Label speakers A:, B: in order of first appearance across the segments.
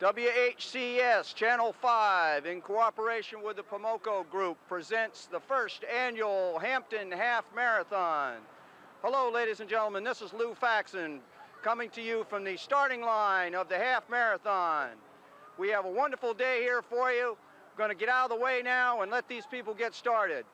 A: WHCS Channel 5, in cooperation with the Pomoco Group, presents the first annual Hampton Half Marathon. Hello, ladies and gentlemen, this is Lou Faxon, coming to you from the starting line of the Half Marathon. We have a wonderful day here for you. We're going to get out of the way now and let these people get started.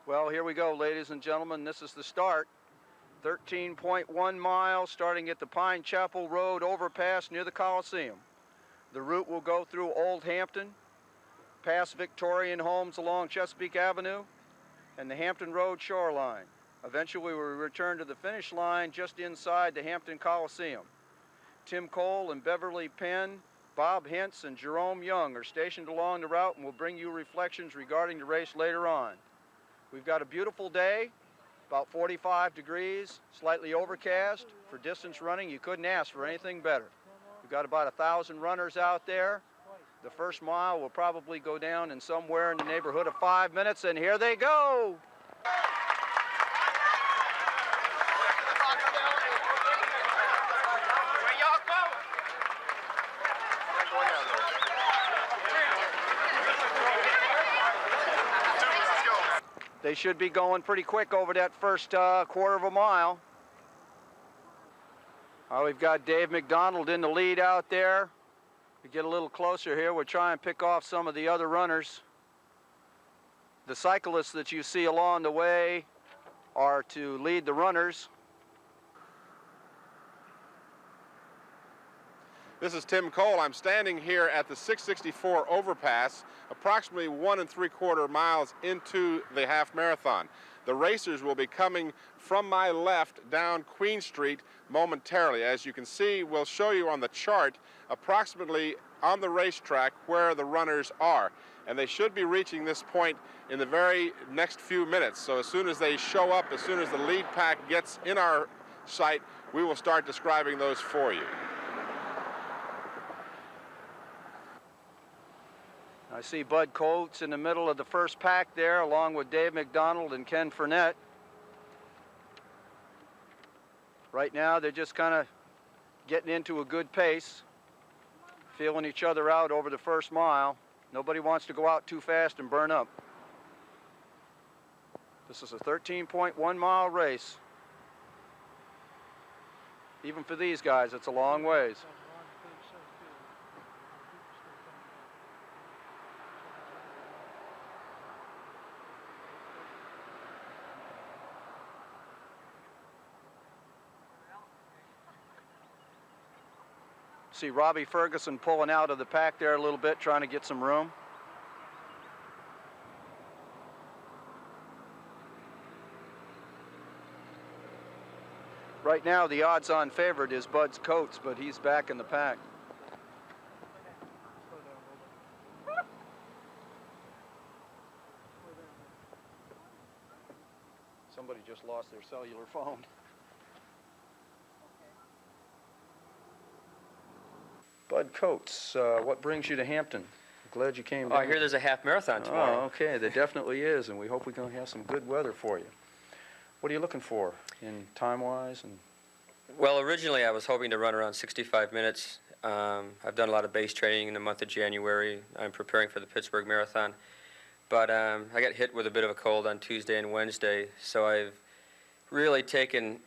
A: Well, here we go, ladies and gentlemen. This is the start. 13.1 miles, starting at the Pine Chapel Road overpass near the Coliseum. The route will go through Old Hampton, past Victorian homes along Chesapeake Avenue, and the Hampton Road shoreline. Eventually, we will return to the finish line just inside the Hampton Coliseum. Tim Cole and Beverly Penn, Bob Hintz, and Jerome Young are stationed along the route and will bring you reflections regarding the race later on. We've got a beautiful day, about 45 degrees, slightly overcast. For distance running, you couldn't ask for anything better. We've got about 1,000 runners out there. The first mile will probably go down in somewhere in the neighborhood of 5 minutes, and here they go. They should be going pretty quick over that first quarter of a mile. We've got Dave McDonald in the lead out there. We get a little closer here, we'll try and pick off some of the other runners. The cyclists that you see along the way are to lead the runners.
B: This is Tim Cole. I'm standing here at the 664 overpass, approximately 1 3/4 miles into the half marathon. The racers will be coming from my left down Queen Street momentarily. As you can see, we'll show you on the chart approximately on the racetrack where the runners are. And they should be reaching this point in the very next few minutes. So as soon as they show up, as soon as the lead pack gets in our sight, we will start describing those for you.
A: I see Bud Coates in the middle of the first pack there, along with Dave McDonald and Ken Fournette. Right now, they're just kind of getting into a good pace, feeling each other out over the first mile. Nobody wants to go out too fast and burn up. This is a 13.1 mile race. Even for these guys, it's a long ways. See Robbie Ferguson pulling out of the pack there a little bit, trying to get some room. Right now, the odds-on favorite is Bud Coates, but he's back in the pack. Somebody just lost their cellular phone. Bud Coates, what brings you to Hampton? Glad you came
C: Oh,
A: down.
C: I hear there's a half marathon tomorrow.
A: Oh, okay. There definitely is, and we hope we're going to have some good weather for you. What are you looking for in time-wise? And
C: Well, originally I was hoping to run around 65 minutes. I've done a lot of base training in the month of January. I'm preparing for the Pittsburgh Marathon. But I got hit with a bit of a cold on Tuesday and Wednesday, so I've really taken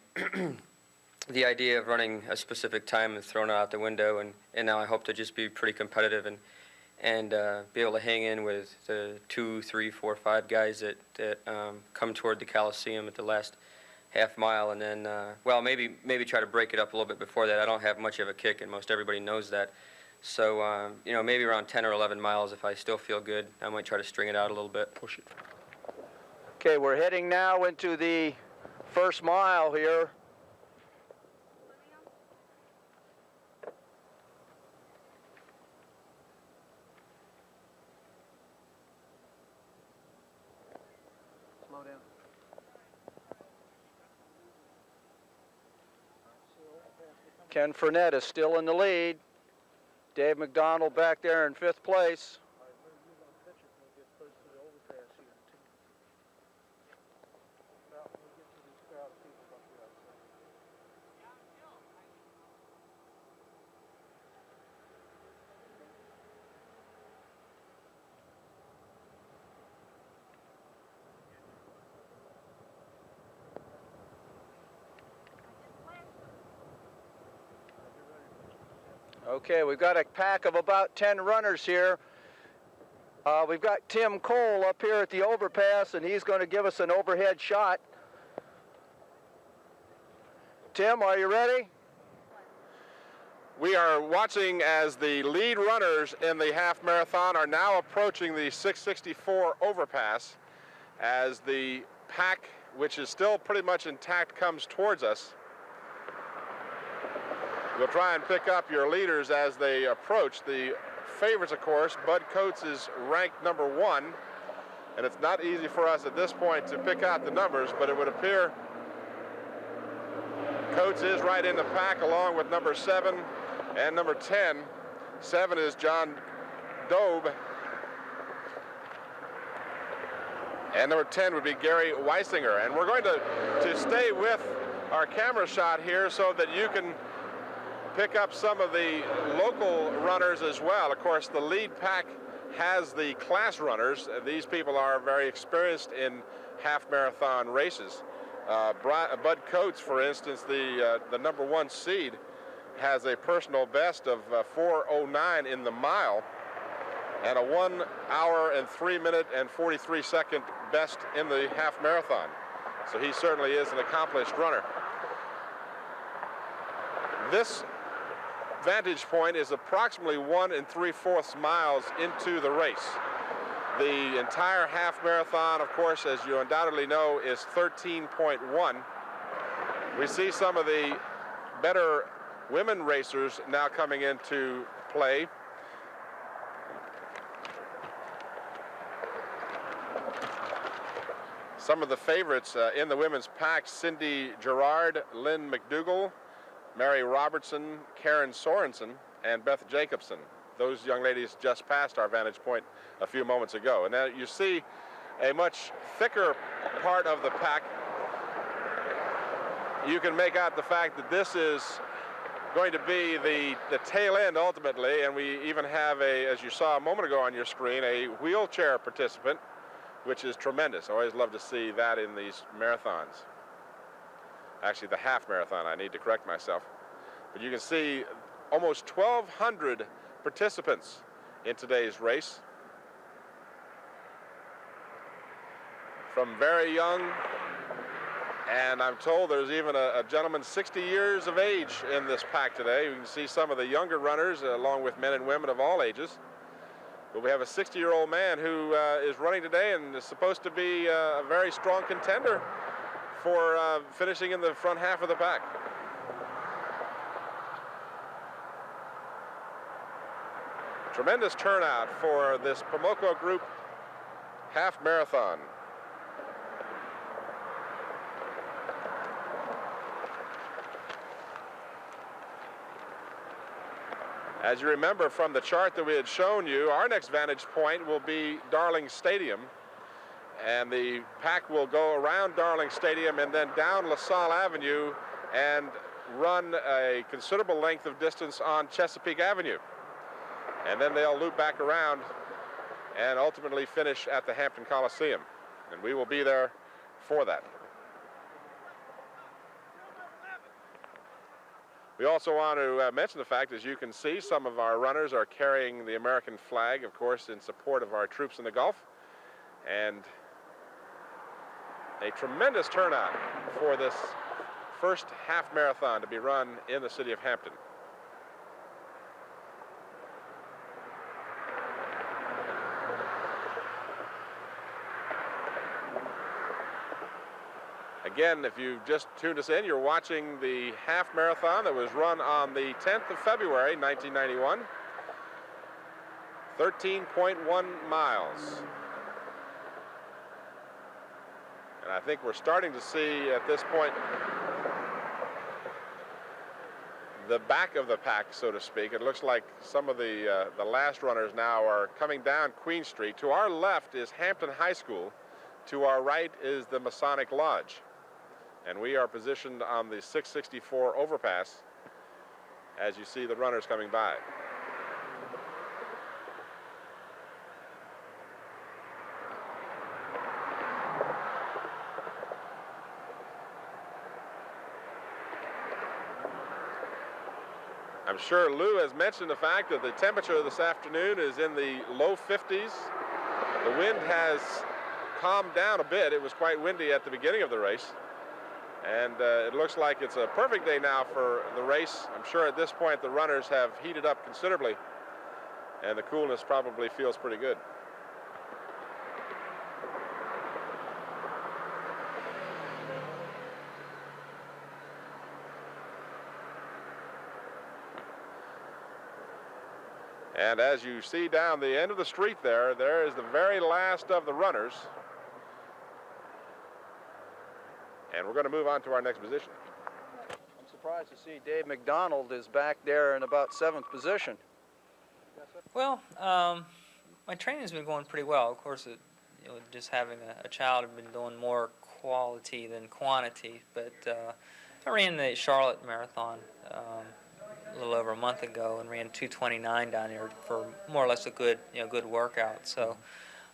C: the idea of running a specific time and thrown it out the window, and now I hope to just be pretty competitive and be able to hang in with the 2, 3, 4, 5 guys that come toward the Coliseum at the last half mile, and then, well, maybe try to break it up a little bit before that. I don't have much of a kick, and most everybody knows that. So, you know, maybe around 10 or 11 miles, if I still feel good, I might try to string it out a little bit.
A: push it. Okay, we're heading now into the first mile here. Slow down. Ken Fournette is still in the lead. Dave McDonald back there in 5th place. Okay, we've got a pack of about 10 runners here. We've got Tim Cole up here at the overpass, and he's going to give us an overhead shot. Tim, are you ready?
B: We are watching as the lead runners in the half marathon are now approaching the 664 overpass as the pack, which is still pretty much intact, comes towards us. We'll try and pick up your leaders as they approach. The favorites, of course, Bud Coates is ranked number 1, and it's not easy for us at this point to pick out the numbers, but it would appear Coates is right in the pack along with number 7 and number 10. 7 is John Dobe, and number 10 would be Gary Weisinger. And we're going to stay with our camera shot here so that you can pick up some of the local runners as well. Of course, the lead pack has the class runners. These people are very experienced in half marathon races. Bud Coates, for instance, the number 1 seed, has a personal best of 4:09 in the mile and a 1 hour and 3 minute and 43 second best in the half marathon. So he certainly is an accomplished runner. This vantage point is approximately 1 3/4 miles into the race. The entire half marathon, of course, as you undoubtedly know, is 13.1. We see some of the better women racers now coming into play. Some of the favorites in the women's pack: Cindy Gerard, Lynn McDougall, Mary Robertson, Karen Sorensen, and Beth Jacobson. Those young ladies just passed our vantage point a few moments ago. And now you see a much thicker part of the pack. You can make out the fact that this is going to be the tail end ultimately, and we even have as you saw a moment ago on your screen, a wheelchair participant, which is tremendous. I always love to see that in these marathons. Actually, the half marathon, I need to correct myself. But you can see almost 1,200 participants in today's race. From very young, and I'm told there's even a gentleman 60 years of age in this pack today. You can see some of the younger runners, along with men and women of all ages. But we have a 60-year-old man who is running today and is supposed to be a very strong contender for finishing in the front half of the pack. Tremendous turnout for this Pomoco Group half marathon. As you remember from the chart that we had shown you, our next vantage point will be Darling Stadium. And the pack will go around Darling Stadium and then down LaSalle Avenue and run a considerable length of distance on Chesapeake Avenue. And then they'll loop back around and ultimately finish at the Hampton Coliseum. And we will be there for that. We also want to mention the fact, as you can see, some of our runners are carrying the American flag, of course, in support of our troops in the Gulf. And a tremendous turnout for this first half marathon to be run in the city of Hampton. Again, if you've just tuned us in, you're watching the half marathon that was run on the 10th of February, 1991. 13.1 miles. And I think we're starting to see at this point the back of the pack, so to speak. It looks like some of the last runners now are coming down Queen Street. To our left is Hampton High School. To our right is the Masonic Lodge. And we are positioned on the 664 overpass as you see the runners coming by. I'm sure Lou has mentioned the fact that the temperature this afternoon is in the low 50s. The wind has calmed down a bit. It was quite windy at the beginning of the race. And it looks like it's a perfect day now for the race. I'm sure at this point the runners have heated up considerably, and the coolness probably feels pretty good. And as you see down the end of the street there is the very last of the runners. And we're going to move on to our next position.
A: I'm surprised to see Dave McDonald is back there in about 7th position.
D: Well, my training's been going pretty well. Of course, just having a child, I've been doing more quality than quantity. But I ran the Charlotte Marathon a little over a month ago and ran 2:29 down here for more or less a good workout. So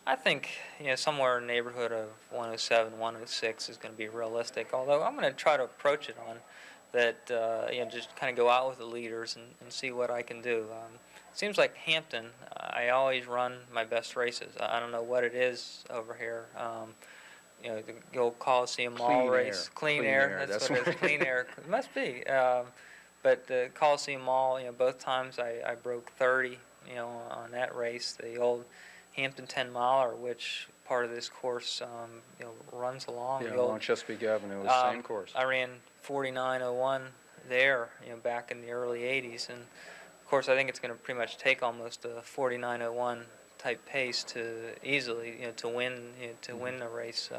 D: I think somewhere in the neighborhood of 107, 106 is going to be realistic. Although I'm going to try to approach it on that, just kind of go out with the leaders and see what I can do. Seems like Hampton, I always run my best races. I don't know what it is over here. The old Coliseum Mall race, clean air. That's what it is, clean air. It must be. But the Coliseum Mall, both times I broke 30, on that race. The old Hampton 10-miler, which part of this course, runs along.
A: Yeah, along Chesapeake Avenue, the same course.
D: I ran 49:01 there, back in the early 80s, and of course I think it's going to pretty much take almost a 49:01 type pace to easily, to win the race,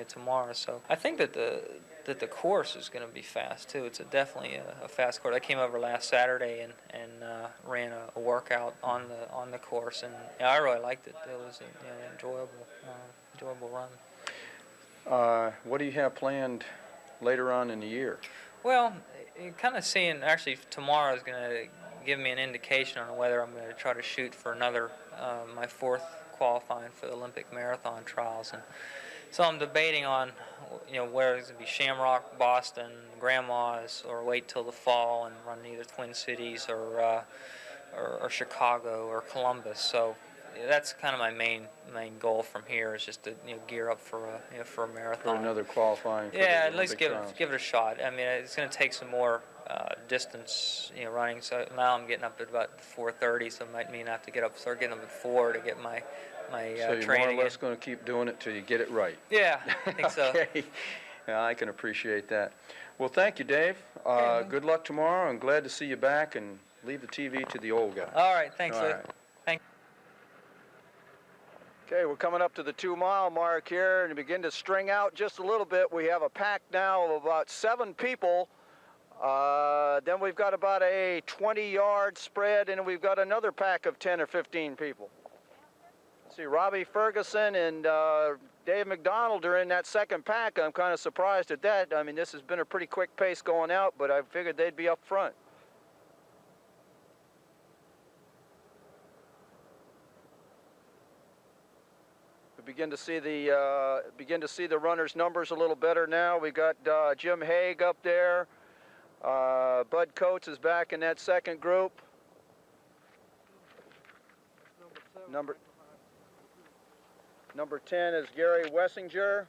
D: tomorrow. So I think that the course is going to be fast too. It's definitely a fast course. I came over last Saturday and ran a workout on the course, and I really liked it. It was an enjoyable run.
A: What do you have planned later on in the year?
D: Well, kind of seeing, actually tomorrow is going to give me an indication on whether I'm going to try to shoot for another, my 4th qualifying for the Olympic marathon trials. And so I'm debating on, whether it's going to be Shamrock, Boston, Grandma's, or wait till the fall and run either Twin Cities or Chicago or Columbus. So that's kind of my main goal from here, is just to gear up for a marathon.
A: For another qualifying. For
D: at
A: the
D: least
A: Olympic
D: give it a shot. I mean, it's going to take some more distance, running. So now I'm getting up at about 4:30, so it might mean I have to start getting up at 4 to get my
A: So you're
D: training.
A: more or less going to keep doing it till you get it right.
D: Yeah, I think so.
A: Okay. Yeah, I can appreciate that. Well, thank you, Dave. Good luck tomorrow, and glad to see you back, and leave the TV to the old guy.
D: All right, thanks,
A: All
D: Lou.
A: right.
D: Thank
A: Okay, we're coming up to the 2-mile mark here and begin to string out just a little bit. We have a pack now of about 7 people Then we've got about a 20-yard spread, and we've got another pack of 10 or 15 people. Let's see, Robbie Ferguson and Dave McDonald are in that second pack. I'm kind of surprised at that. I mean, this has been a pretty quick pace going out, but I figured they'd be up front. We begin to see the runners' numbers a little better now. We got Jim Haig up there. Bud Coates is back in that second group. Number 10 is Gary Wessinger.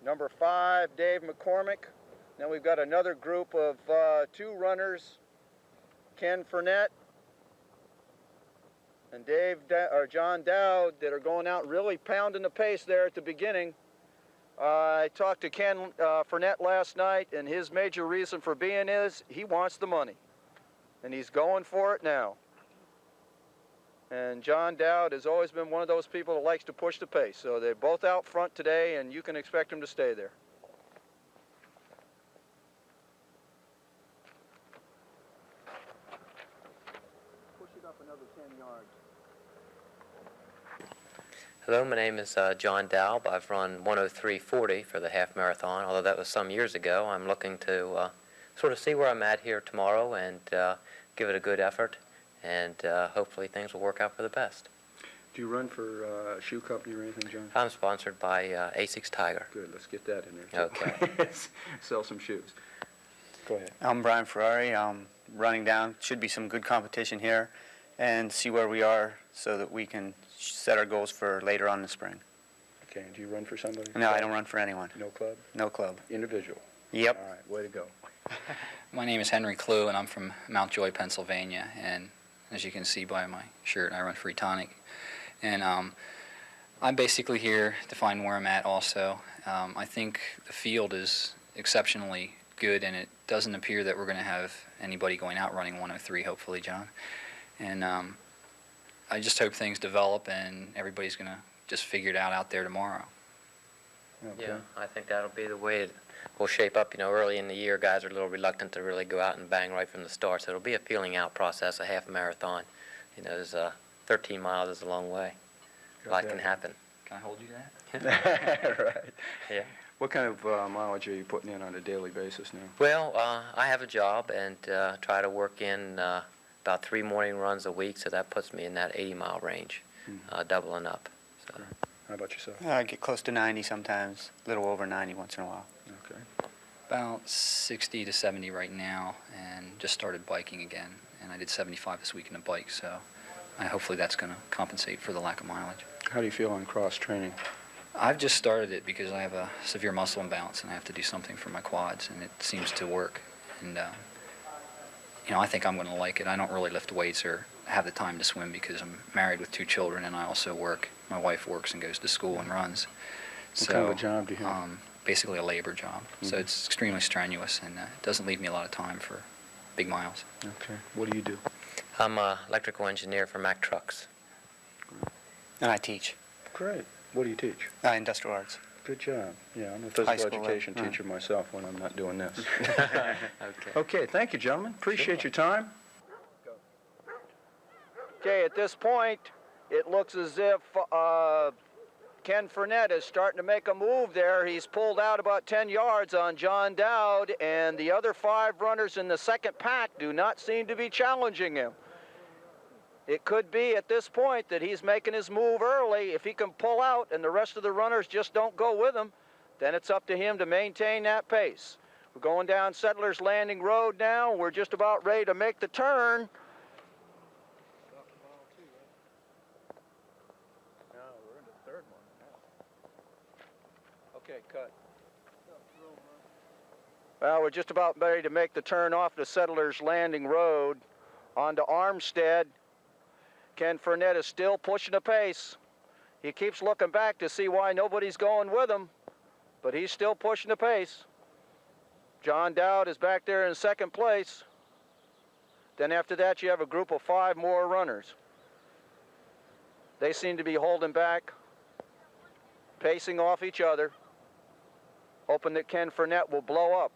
A: Number 5, Dave McCormick. Then we've got another group of 2 runners, Ken Fournette and John Dowd, that are going out really pounding the pace there at the beginning. I talked to Ken Fournette last night, and his major reason for being is he wants the money, and he's going for it now. And John Dowd has always been one of those people that likes to push the pace. So they're both out front today, and you can expect them to stay there. Push it up another 10 yards.
E: Hello, my name is John Dowd. I've run 1:03:40 for the half marathon, although that was some years ago. I'm looking to sort of see where I'm at here tomorrow and give it a good effort, and hopefully things will work out for the best.
A: Do you run for a shoe company or anything, John?
E: I'm sponsored by Asics Tiger.
A: Good, let's get that in there, too.
E: Okay.
A: Sell some shoes. Go ahead.
F: I'm Brian Ferrari. I'm running down. Should be some good competition here, and see where we are so that we can set our goals for later on in the spring.
A: Okay, and do you run for somebody?
F: No, I don't run for anyone.
A: No club?
F: No club.
A: Individual?
F: Yep.
A: All right, way to go.
G: My name is Henry Clue, and I'm from Mount Joy, Pennsylvania. And as you can see by my shirt, I run for Etonic. And I'm basically here to find where I'm at also. I think the field is exceptionally good, and it doesn't appear that we're going to have anybody going out running 103, hopefully, John. And I just hope things develop and everybody's going to just figure it out there tomorrow.
A: Okay.
E: Yeah, I think that'll be the way it will shape up. You know, early in the year, guys are a little reluctant to really go out and bang right from the start. So it'll be a feeling out process, a half marathon. You know, there's 13 miles is a long way. A lot can happen.
G: Can I hold you to that?
A: Right.
E: Yeah.
A: What kind of mileage are you putting in on a daily basis now?
E: Well, I have a job and try to work in about 3 morning runs a week, so that puts me in that 80-mile range, doubling up. So.
A: How about yourself?
F: I get close to 90 sometimes, a little over 90 once in a while.
A: Okay.
G: About 60 to 70 right now, and just started biking again. And I did 75 this week in a bike, so hopefully that's going to compensate for the lack of mileage.
A: How do you feel on cross training?
G: I've just started it because I have a severe muscle imbalance, and I have to do something for my quads, and it seems to work. And you know, I think I'm going to like it. I don't really lift weights or have the time to swim because I'm married with 2 children, and I also work. My wife works and goes to school and runs.
A: What kind of a job do you have?
G: Basically a labor job. So it's extremely strenuous, and it doesn't leave me a lot of time for big miles.
A: Okay. What do you do?
E: I'm an electrical engineer for Mack Trucks.
F: And I teach.
A: Great. What do you teach?
F: Industrial arts.
A: Good job. Yeah, I'm a physical
F: school,
A: education
F: right.
A: teacher myself when I'm not doing this.
E: Okay.
A: Okay, thank you, gentlemen. Appreciate your time. Okay, at this point, it looks as if Ken Fournette is starting to make a move there. He's pulled out about 10 yards on John Dowd, and the other 5 runners in the second pack do not seem to be challenging him. It could be at this point that he's making his move early. If he can pull out and the rest of the runners just don't go with him, then it's up to him to maintain that pace. We're going down Settlers Landing Road now. We're just about ready to make the turn. No, we're in the third one now. Okay, cut. Well, we're just about ready to make the turn off the Settlers Landing Road onto Armstead. Ken Fournette is still pushing the pace. He keeps looking back to see why nobody's going with him, but he's still pushing the pace. John Dowd is back there in second place. Then after that, you have a group of 5 more runners. They seem to be holding back, pacing off each other, hoping that Ken Fournette will blow up.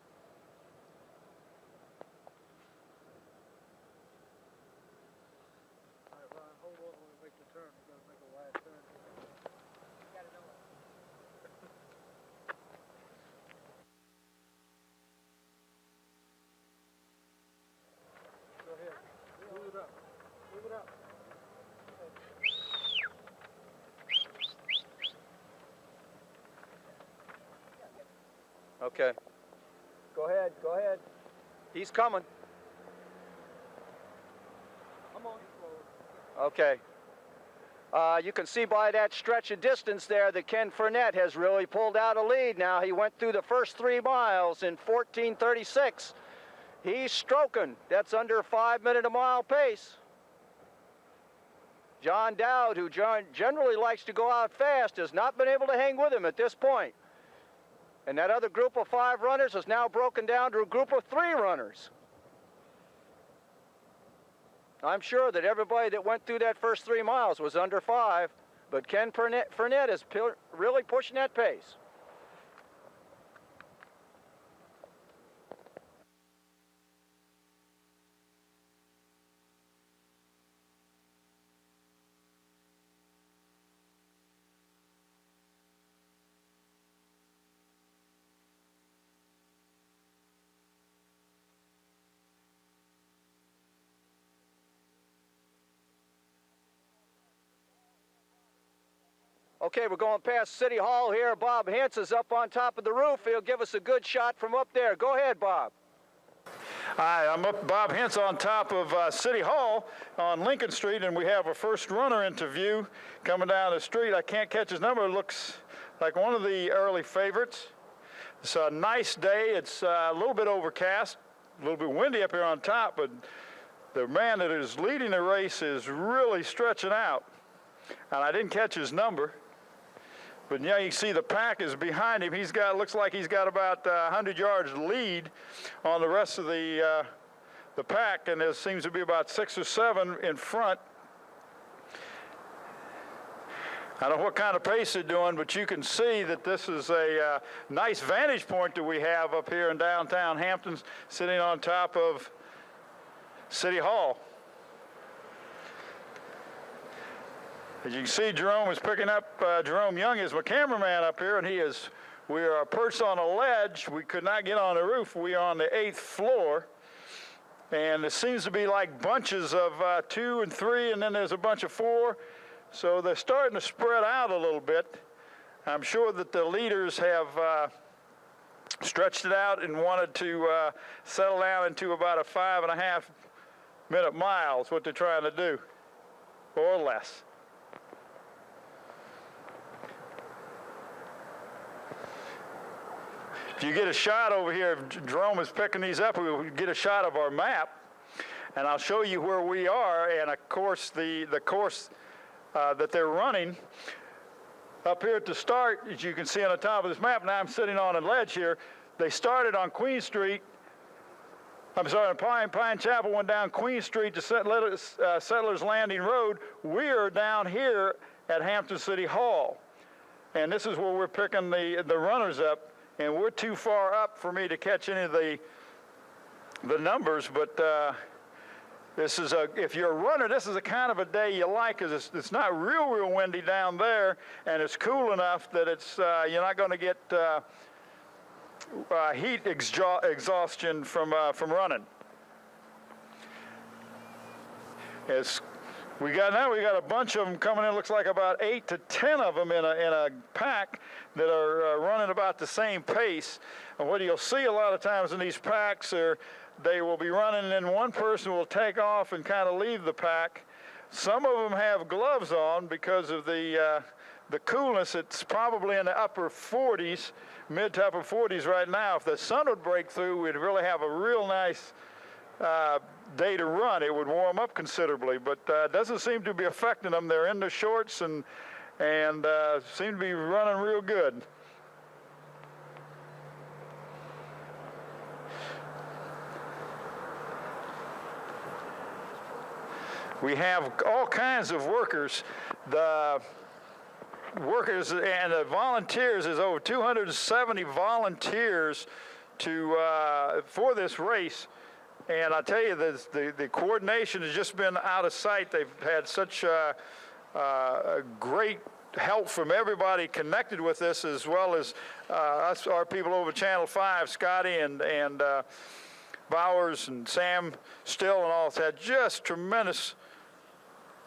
A: Okay. Go ahead, go ahead. He's coming. Come on. Okay. You can see by that stretch of distance there that Ken Fournette has really pulled out a lead now. He went through the first 3 miles in 14:36. He's stroking. That's under 5 minute a mile pace. John Dowd, who generally likes to go out fast, has not been able to hang with him at this point. And that other group of 5 runners has now broken down to a group of 3 runners. I'm sure that everybody that went through that first 3 miles was under 5, but Ken Fournette is really pushing that pace. Okay, we're going past City Hall here. Bob Hintz is up on top of the roof. He'll give us a good shot from up there. Go ahead, Bob.
H: Hi, I'm Bob Hintz on top of City Hall on Lincoln Street, and we have a first runner interview coming down the street. I can't catch his number. It looks like one of the early favorites. It's a nice day. It's a little bit overcast, a little bit windy up here on top, but the man that is leading the race is really stretching out. And I didn't catch his number. But yeah, you see the pack is behind him. Looks like he's got about 100 yards lead on the rest of the pack, and there seems to be about 6 or 7 in front. I don't know what kind of pace they're doing, but you can see that this is a nice vantage point that we have up here in downtown Hampton, sitting on top of City Hall. As you can see, Jerome is picking up, Jerome Young is my cameraman up here, and we are perched on a ledge. We could not get on the roof. We are on the 8th floor, and it seems to be like bunches of 2 and 3, and then there's a bunch of 4. So they're starting to spread out a little bit. I'm sure that the leaders have stretched it out and wanted to settle down into about a 5.5 minute mile is what they're trying to do, or less. If you get a shot over here, if Jerome is picking these up, we'll get a shot of our map, and I'll show you where we are, and of course the course that they're running. Up here at the start, as you can see on the top of this map, now I'm sitting on a ledge here. They started on Queen Street. I'm sorry, Pine Chapel went down Queen Street to Settlers Landing Road. We're down here at Hampton City Hall, and this is where we're picking the runners up. And we're too far up for me to catch any of the numbers, but this is if you're a runner, this is a kind of a day you like, because it's not real windy down there, and it's cool enough that it's you're not going to get heat exhaustion from running. We got a bunch of them coming in. Looks like about 8 to 10 of them in a pack that are running about the same pace. And what you'll see a lot of times in these packs are they will be running, and then one person will take off and kind of leave the pack. Some of them have gloves on because of the coolness. It's probably in the upper 40s, mid to upper 40s right now. If the sun would break through, we'd really have a real nice day to run. It would warm up considerably, but it doesn't seem to be affecting them. They're in the shorts and seem to be running real good. We have all kinds of workers. The workers and the volunteers, there's over 270 volunteers for this race. And I tell you, the coordination has just been out of sight. They've had such a great help from everybody connected with this, as well as our people over Channel 5, Scotty and Bowers and Sam Still and all. It's had just tremendous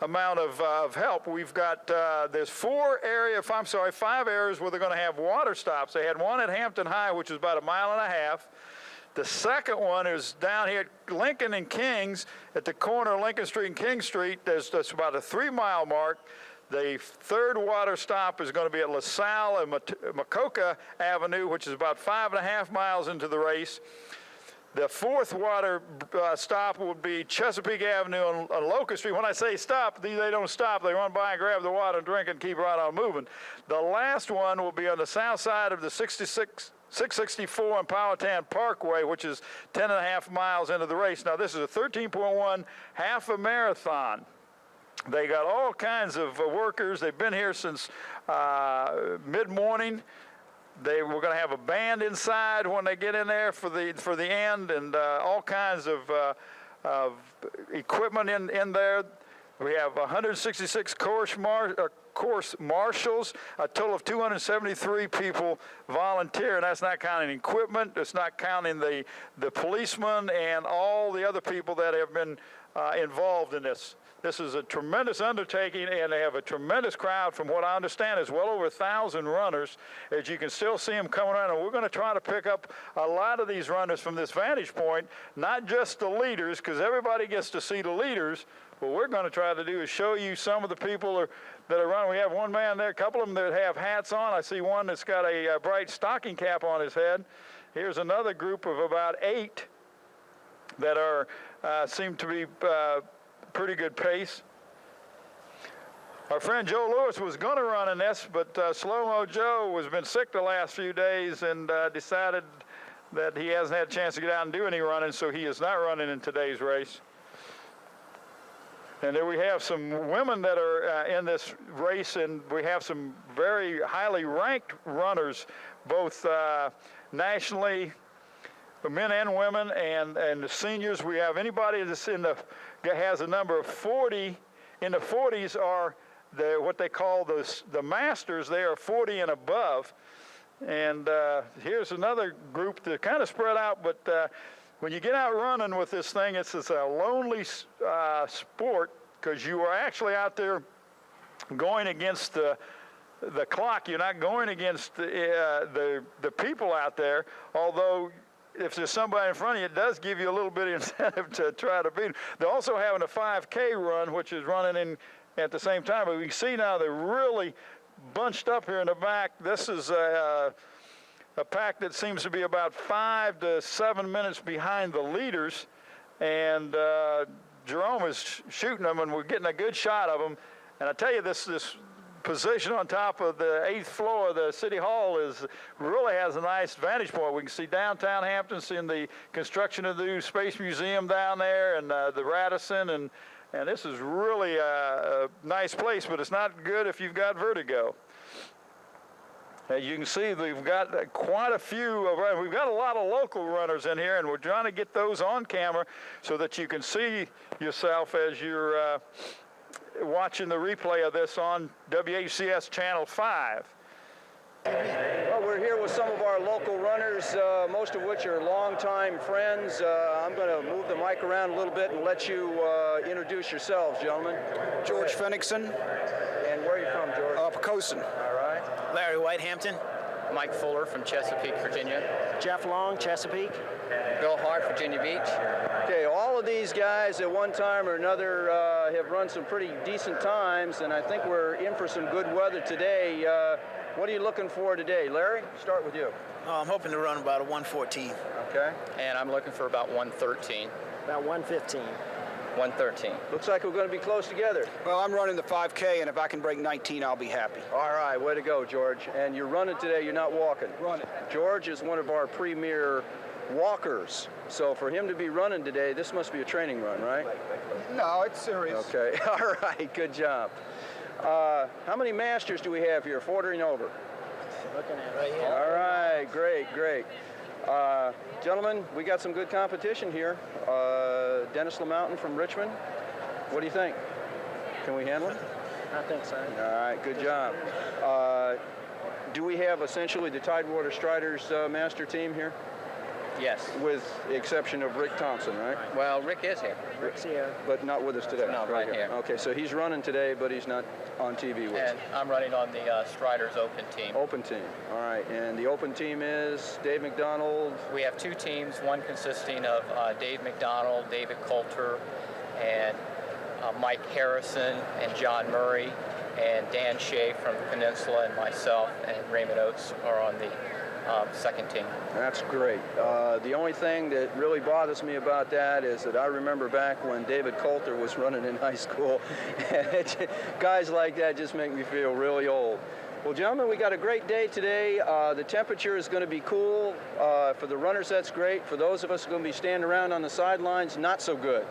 H: amount of help. We've got, there's 5 areas where they're going to have water stops. They had one at Hampton High, which is about 1.5 miles. The second one is down here at Lincoln and Kings, at the corner of Lincoln Street and King Street. That's about a 3-mile mark. The third water stop is going to be at LaSalle and Macoca Avenue, which is about 5.5 miles into the race. The fourth water stop would be Chesapeake Avenue on Locust Street. When I say stop, they don't stop. They run by and grab the water and drink and keep right on moving. The last one will be on the south side of the 664 and Powhatan Parkway, which is 10.5 miles into the race. Now, this is a 13.1 half a marathon. They got all kinds of workers. They've been here since mid-morning. They were going to have a band inside when they get in there for the end, and all kinds of equipment in there. We have 166 course marshals, a total of 273 people volunteer, and that's not counting equipment. It's not counting the policemen and all the other people that have been involved in this. This is a tremendous undertaking, and they have a tremendous crowd. From what I understand, it's well over 1,000 runners. As you can still see them coming around, and we're going to try to pick up a lot of these runners from this vantage point, not just the leaders, because everybody gets to see the leaders. What we're going to try to do is show you some of the people that are running. We have one man there, a couple of them that have hats on. I see one that's got a bright stocking cap on his head. Here's another group of about 8 that seem to be pretty good pace. Our friend Joe Lewis was going to run in this, but Slow-Mo Joe has been sick the last few days and decided that he hasn't had a chance to get out and do any running, so he is not running in today's race. And then we have some women that are in this race, and we have some very highly ranked runners, both nationally, men and women, and the seniors. We have anybody that's has a number of 40. In the 40s are what they call the masters. They are 40 and above. And here's another group that kind of spread out, but when you get out running with this thing, it's a lonely sport, because you are actually out there going against the clock. You're not going against the people out there, although if there's somebody in front of you, it does give you a little bit of incentive to try to beat them. They're also having a 5K run, which is running in at the same time. But we can see now they're really bunched up here in the back. This is a pack that seems to be about 5 to 7 minutes behind the leaders. And Jerome is shooting them, and we're getting a good shot of them. And I tell you, this position on top of the 8th floor of the City Hall really has a nice vantage point. We can see downtown Hampton, seeing the construction of the new Space Museum down there, and the Radisson, and this is really a nice place, but it's not good if you've got vertigo. As you can see, we've got quite a few. We've got a lot of local runners in here, and we're trying to get those on camera so that you can see yourself as you're watching the replay of this on WHCS Channel 5.
A: Well, we're here with some of our local runners, most of which are longtime friends. I'm going to move the mic around a little bit and let you introduce yourselves, gentlemen.
I: George Fennickson.
A: And where are you from, George?
I: Pocosin.
A: All right.
I: Larry Whitehampton.
E: Mike Fuller from Chesapeake, Virginia.
J: Jeff Long, Chesapeake.
E: Bill Hart, Virginia Beach.
A: Okay, all of these guys at one time or another have run some pretty decent times, and I think we're in for some good weather today. What are you looking for today? Larry, start with you.
I: I'm hoping to run about a 1:14.
A: Okay.
E: And I'm looking for about 1:13.
J: About 1:15.
E: 1:13.
A: Looks like we're going to be close together.
I: Well, I'm running the 5K, and if I can break 19, I'll be happy.
A: All right, way to go, George. And you're running today, you're not walking.
I: Running.
A: George is one of our premier walkers. So for him to be running today, this must be a training run, right?
I: No, it's serious.
A: Okay, all right, good job. How many masters do we have here, 40 and over?
J: Looking at right here.
A: All right, great. Gentlemen, we got some good competition here. Dennis LaMountain from Richmond. What do you think? Can we handle it?
J: I think so.
A: All right, good job. Do we have essentially the Tidewater Striders master team here?
C: Yes.
A: with the exception of Rick Thompson, right?
C: Well, Rick is here.
J: Rick's here.
A: But not with us today.
C: No, right here.
A: Okay, so he's running today, but he's not on TV with us.
C: And I'm running on the Striders Open team.
A: Open team. All right, and the open team is Dave McDonald.
C: We have two teams, one consisting of Dave McDonald, David Coulter, and Mike Harrison, and John Murray, and Dan Shea from the Peninsula, and myself, and Raymond Oates are on the second team.
A: That's great. The only thing that really bothers me about that is that I remember back when David Coulter was running in high school. Guys like that just make me feel really old. Well, gentlemen, we got a great day today. The temperature is going to be cool. For the runners, that's great. For those of us who are going to be standing around on the sidelines, not so good.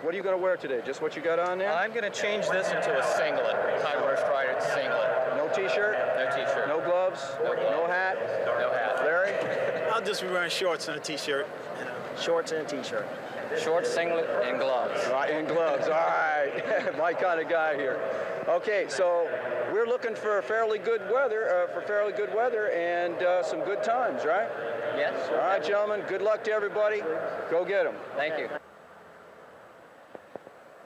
A: What are you going to wear today? Just what you got on there?
C: I'm going to change this into a singlet. I wear a Strider singlet.
A: No t-shirt?
C: No t-shirt.
A: No gloves? No hat?
C: No hat.
A: Larry?
K: I'll just be wearing shorts and a t-shirt.
J: Shorts and a t-shirt.
C: Short singlet and gloves.
A: All right, and gloves. All right. My kind of guy here. Okay, so we're looking for fairly good weather, and some good times, right?
C: Yes.
A: All right, gentlemen. Good luck to everybody. Go get them.
C: Thank you.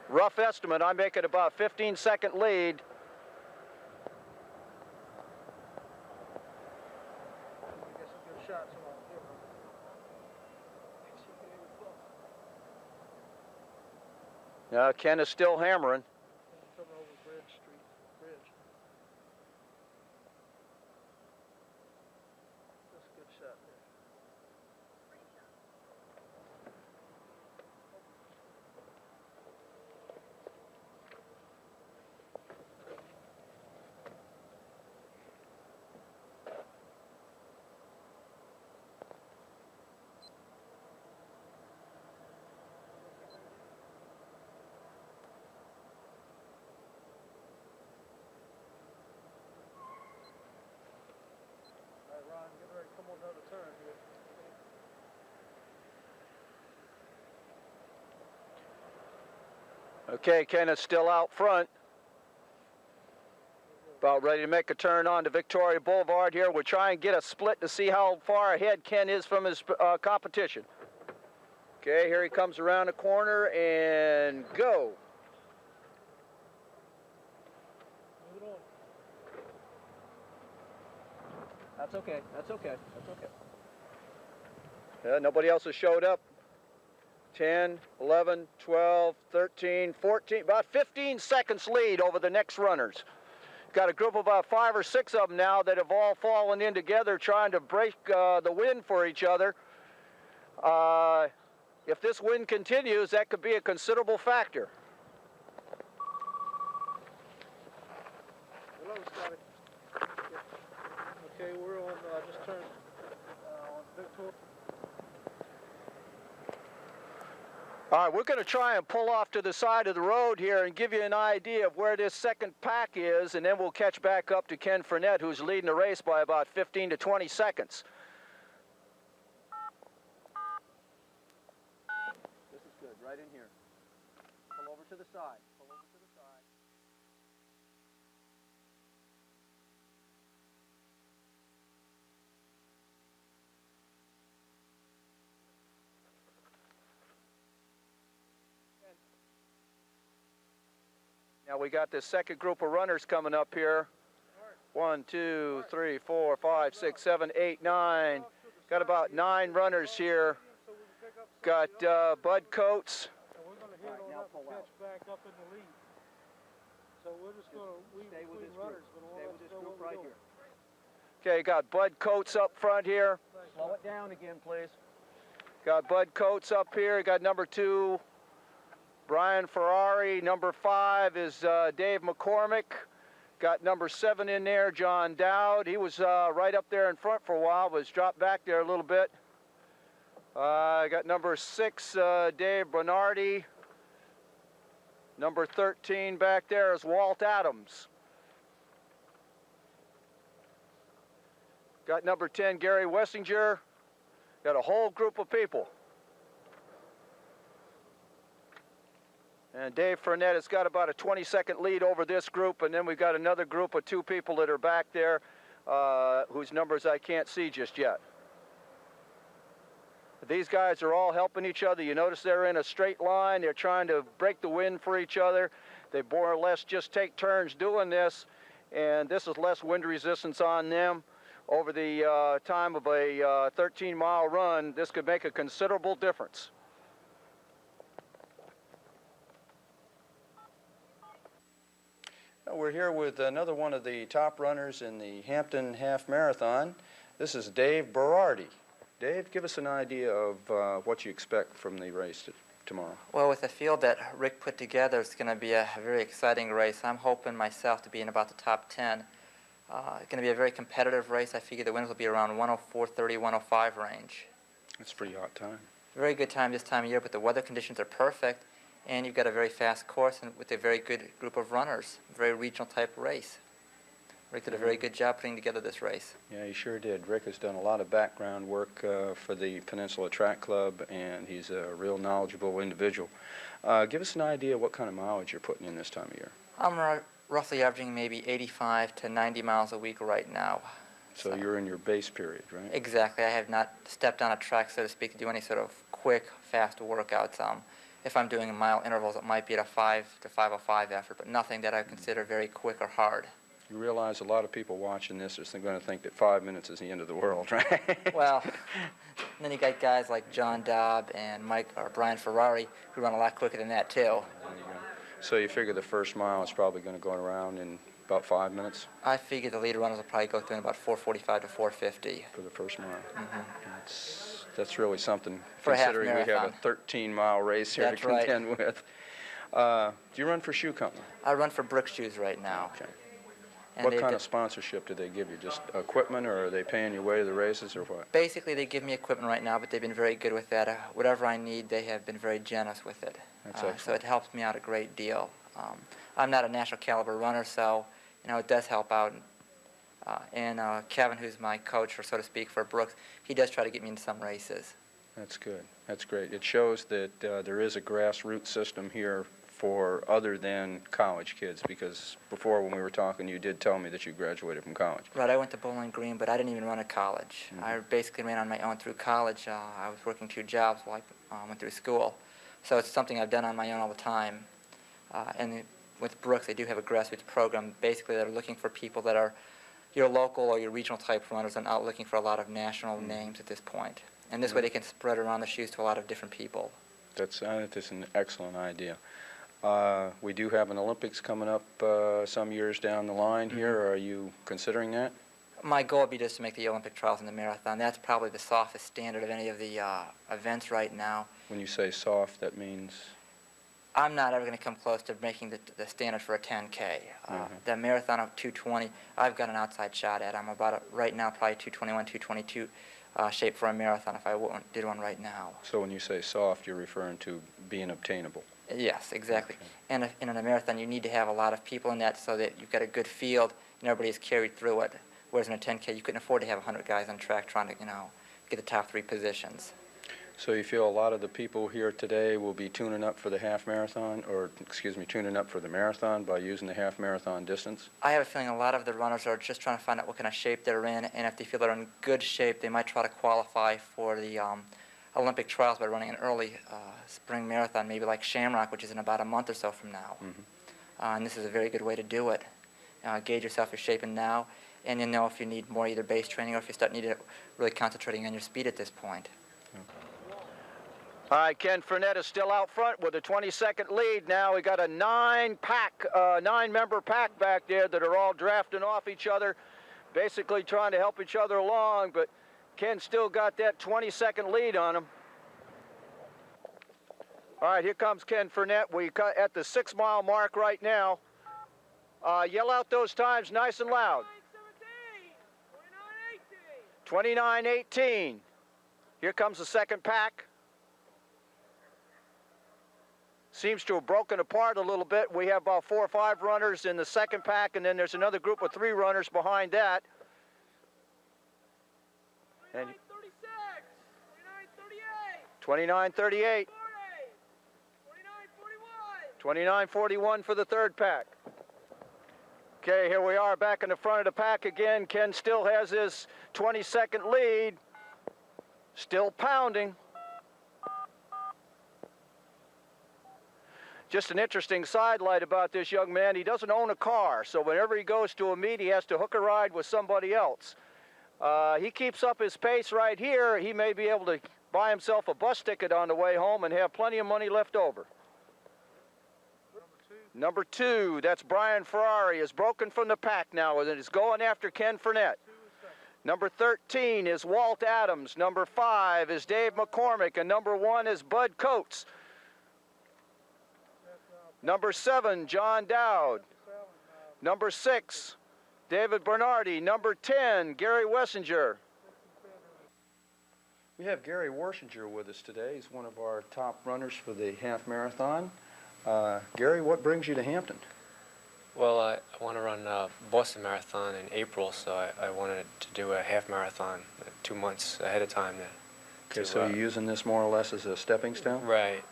A: Rough estimate, I make it about 15-second lead. Ken is still hammering. Okay, Ken is still out front. About ready to make a turn on to Victoria Boulevard here. We're trying to get a split to see how far ahead Ken is from his competition. Okay, here he comes around the corner and go. That's okay, that's okay, that's okay. Yeah, nobody else has showed up. 10, 11, 12, 13, 14, about 15 seconds lead over the next runners. Got a group of about 5 or 6 of them now that have all fallen in together trying to break the wind for each other. If this wind continues, that could be a considerable factor.
L: Hello, Scotty. Okay, we're on, just turned on Victoria.
A: All right, we're going to try and pull off to the side of the road here and give you an idea of where this second pack is, and then we'll catch back up to Ken Fournette, who's leading the race by about 15 to 20 seconds. This is good, right in here. Pull over to the side. Pull over to the side. Now we got this second group of runners coming up here. 1, 2, 3, 4, 5, 6, 7, 8, 9. Got about 9 runners here. Got Bud Coates.
L: And we're going to hit on up and catch back up in the lead. So we're just going to weave between runners. Stay with this group right here.
A: Okay, got Bud Coates up front here. Slow it down again, please. Got Bud Coates up here. Got number 2, Brian Ferrari. Number 5 is Dave McCormick. Got number 7 in there, John Dowd. He was right up there in front for a while, was dropped back there a little bit. Got number 6, Dave Bernardi. Number 13 back there is Walt Adams. Got number 10, Gary Wessinger. Got a whole group of people. And Dave Fournette has got about a 20-second lead over this group, and then we've got another group of 2 people that are back there whose numbers I can't see just yet. These guys are all helping each other. You notice they're in a straight line. They're trying to break the wind for each other. They more or less just take turns doing this, and this is less wind resistance on them. Over the time of a 13-mile run, this could make a considerable difference. We're here with another one of the top runners in the Hampton Half Marathon. This is Dave Berardi. Dave, give us an idea of what you expect from the race tomorrow.
M: Well, with the field that Rick put together, it's going to be a very exciting race. I'm hoping myself to be in about the top 10. It's going to be a very competitive race. I figure the winners will be around 104.30, 105 range.
A: That's a pretty hot time.
M: Very good time this time of year, but the weather conditions are perfect, and you've got a very fast course and with a very good group of runners. Very regional type race. Rick did a very good job putting together this race.
A: Yeah, he sure did. Rick has done a lot of background work for the Peninsula Track Club, and he's a real knowledgeable individual. Give us an idea what kind of mileage you're putting in this time of year.
M: I'm roughly averaging maybe 85 to 90 miles a week right now.
A: So you're in your base period, right?
M: Exactly. I have not stepped on a track, so to speak, to do any sort of quick, fast workouts. If I'm doing mile intervals, it might be at a 5 to 5:05 effort, but nothing that I consider very quick or hard.
A: You realize a lot of people watching this are going to think that 5 minutes is the end of the world, right?
M: Well, then you got guys like John Dobb and Brian Ferrari who run a lot quicker than that too.
A: There you go. So you figure the first mile is probably going to go around in about 5 minutes?
M: I figure the lead runners will probably go through in about 4:45 to 4:50.
A: For the first mile?
M: Mm-hmm.
A: That's really something,
M: for
A: considering
M: a half
A: we have
M: marathon.
A: a 13-mile race here
M: That's
A: to contend with. Do you run for shoe company?
M: I run for Brooks Shoes right now.
A: Okay.
M: And
A: What kind of sponsorship do they give you? Just equipment, or are they paying your way to the races, or what?
M: Basically, they give me equipment right now, but they've been very good with that. Whatever I need, they have been very generous with it.
A: That's excellent.
M: So it helps me out a great deal. I'm not a national caliber runner, so it does help out. And Kevin, who's my coach, or so to speak, for Brooks, he does try to get me into some races.
A: That's good. That's great. It shows that there is a grassroots system here for other than college kids, because before when we were talking, you did tell me that you graduated from college.
M: Right, I went to Bowling Green, but I didn't even run at college.
A: Mm-hmm.
M: I basically ran on my own through college. I was working 2 jobs while I went through school. So it's something I've done on my own all the time. And with Brooks, they do have a grassroots program. Basically, they're looking for people that are your local or your regional type runners and not looking for a lot of national names at this point. And this way they can spread around the shoes to a lot of different people.
A: That's an excellent idea. We do have an Olympics coming up some years down the line here. Are you considering that?
M: My goal would be just to make the Olympic trials in the marathon. That's probably the softest standard of any of the events right now.
A: When you say soft, that means?
M: I'm not ever going to come close to making the standard for a 10K. The marathon of 2:20, I've got an outside shot at. I'm about, right now, probably 2:21, 2:22 shape for a marathon if I did one right now.
A: So when you say soft, you're referring to being obtainable?
M: Yes, exactly. And in a marathon, you need to have a lot of people in that so that you've got a good field and everybody is carried through it. Whereas in a 10K, you couldn't afford to have 100 guys on track trying to, get the top 3 positions.
A: So you feel a lot of the people here today will be tuning up for the half marathon, or tuning up for the marathon by using the half marathon distance?
M: I have a feeling a lot of the runners are just trying to find out what kind of shape they're in, and if they feel they're in good shape, they might try to qualify for the Olympic trials by running an early spring marathon, maybe like Shamrock, which is in about a month or so from now. And this is a very good way to do it. Gauge yourself your shaping now, and you know if you need more either base training or if you start needing really concentrating on your speed at this point.
A: All right, Ken Fournette is still out front with a 20-second lead now. We got a 9-member pack back there that are all drafting off each other, basically trying to help each other along, but Ken still got that 20-second lead on him. All right, here comes Ken Fournette. We cut at the 6-mile mark right now. Yell out those times nice and loud. 29:18. Here comes the second pack. Seems to have broken apart a little bit. We have about 4 or 5 runners in the second pack, and then there's another group of 3 runners behind that. 29:38. 29:41 for the third pack. Okay, here we are back in the front of the pack again. Ken still has his 20-second lead. Still pounding. Just an interesting sidelight about this young man, he doesn't own a car, so whenever he goes to a meet, he has to hook a ride with somebody else. He keeps up his pace right here, he may be able to buy himself a bus ticket on the way home and have plenty of money left over. Number 2, that's Brian Ferrari, is broken from the pack now and is going after Ken Fournette. Number 13 is Walt Adams. Number 5 is Dave McCormick, and number 1 is Bud Coates. Number 7, John Dowd. Number 6, David Bernardi. Number 10, Gary Wessinger. We have Gary Wessinger with us today. He's one of our top runners for the half marathon. Gary, what brings you to Hampton?
N: Well, I want to run Boston Marathon in April, so I wanted to do a half marathon 2 months ahead of time.
A: Okay, so you're using this more or less as a stepping stone?
N: Right.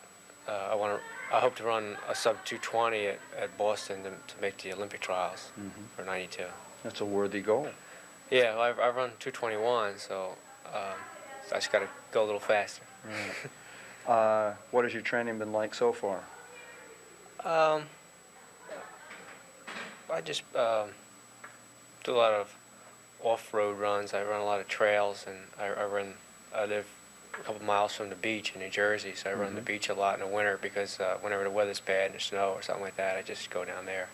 N: I hope to run a sub 220 at Boston to make the Olympic trials for 92.
A: That's a worthy goal.
N: Yeah, well, I run 221, so I just got to go a little faster.
A: Right. What has your training been like so far?
N: I just do a lot of off-road runs. I run a lot of trails, and I live a couple miles from the beach in New Jersey, so I run the beach a lot in the winter because whenever the weather's bad and there's snow or something like that, I just go down there.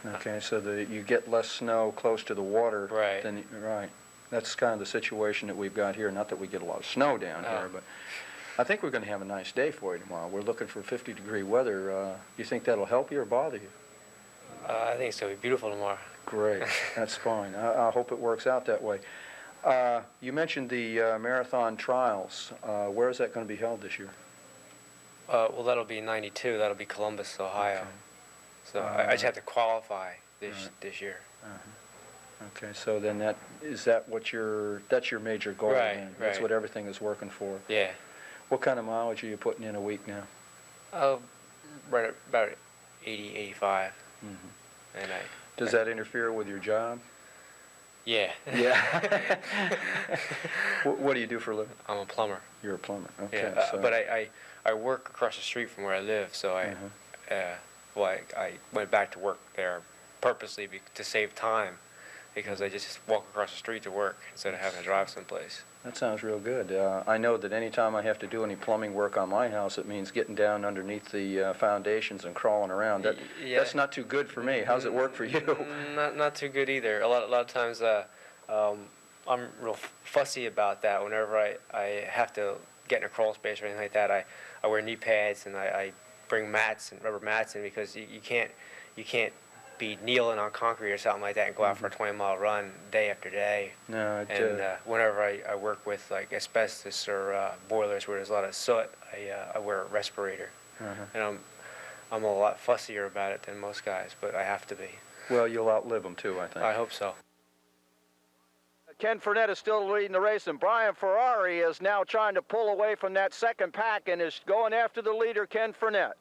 A: Okay, so you get less snow close to the water.
N: Right.
A: Right. That's kind of the situation that we've got here. Not that we get a lot of snow down here, but I think we're going to have a nice day for you tomorrow. We're looking for 50-degree weather. You think that'll help you or bother you?
N: I think it's going to be beautiful tomorrow.
A: Great. That's fine. I hope it works out that way. You mentioned the marathon trials. Where is that going to be held this year?
N: Well, that'll be 92. That'll be Columbus, Ohio. Okay. So I just have to qualify this year.
A: Okay, so then that's your major goal.
N: Right,
A: then. That's what everything is working for.
N: Yeah.
A: What kind of mileage are you putting in a week now?
N: Right at about 80, 85. And
A: Does that interfere with your job?
N: Yeah.
A: Yeah. What do you do for a living?
N: I'm a plumber.
A: You're a plumber. Okay.
N: Yeah, but I work across the street from where I live, so I went back to work there purposely to save time, because I just walk across the street to work instead of having to drive someplace.
A: That sounds real good. I know that any time I have to do any plumbing work on my house, it means getting down underneath the foundations and crawling around. That's not too good for me. How's it work for you?
N: Not too good either. A lot of times I'm real fussy about that. Whenever I have to get in a crawl space or anything like that, I wear knee pads and I bring mats and rubber mats in, because you can't be kneeling on concrete or something like that and go out for a 20-mile run day after day.
A: No.
N: Whenever I work with like asbestos or boilers where there's a lot of soot, I wear a respirator. And I'm a lot fussier about it than most guys, but I have to be.
A: Well, you'll outlive them too, I think.
N: I hope so.
A: Ken Fournette is still leading the race, and Brian Ferrari is now trying to pull away from that second pack and is going after the leader, Ken Fournette.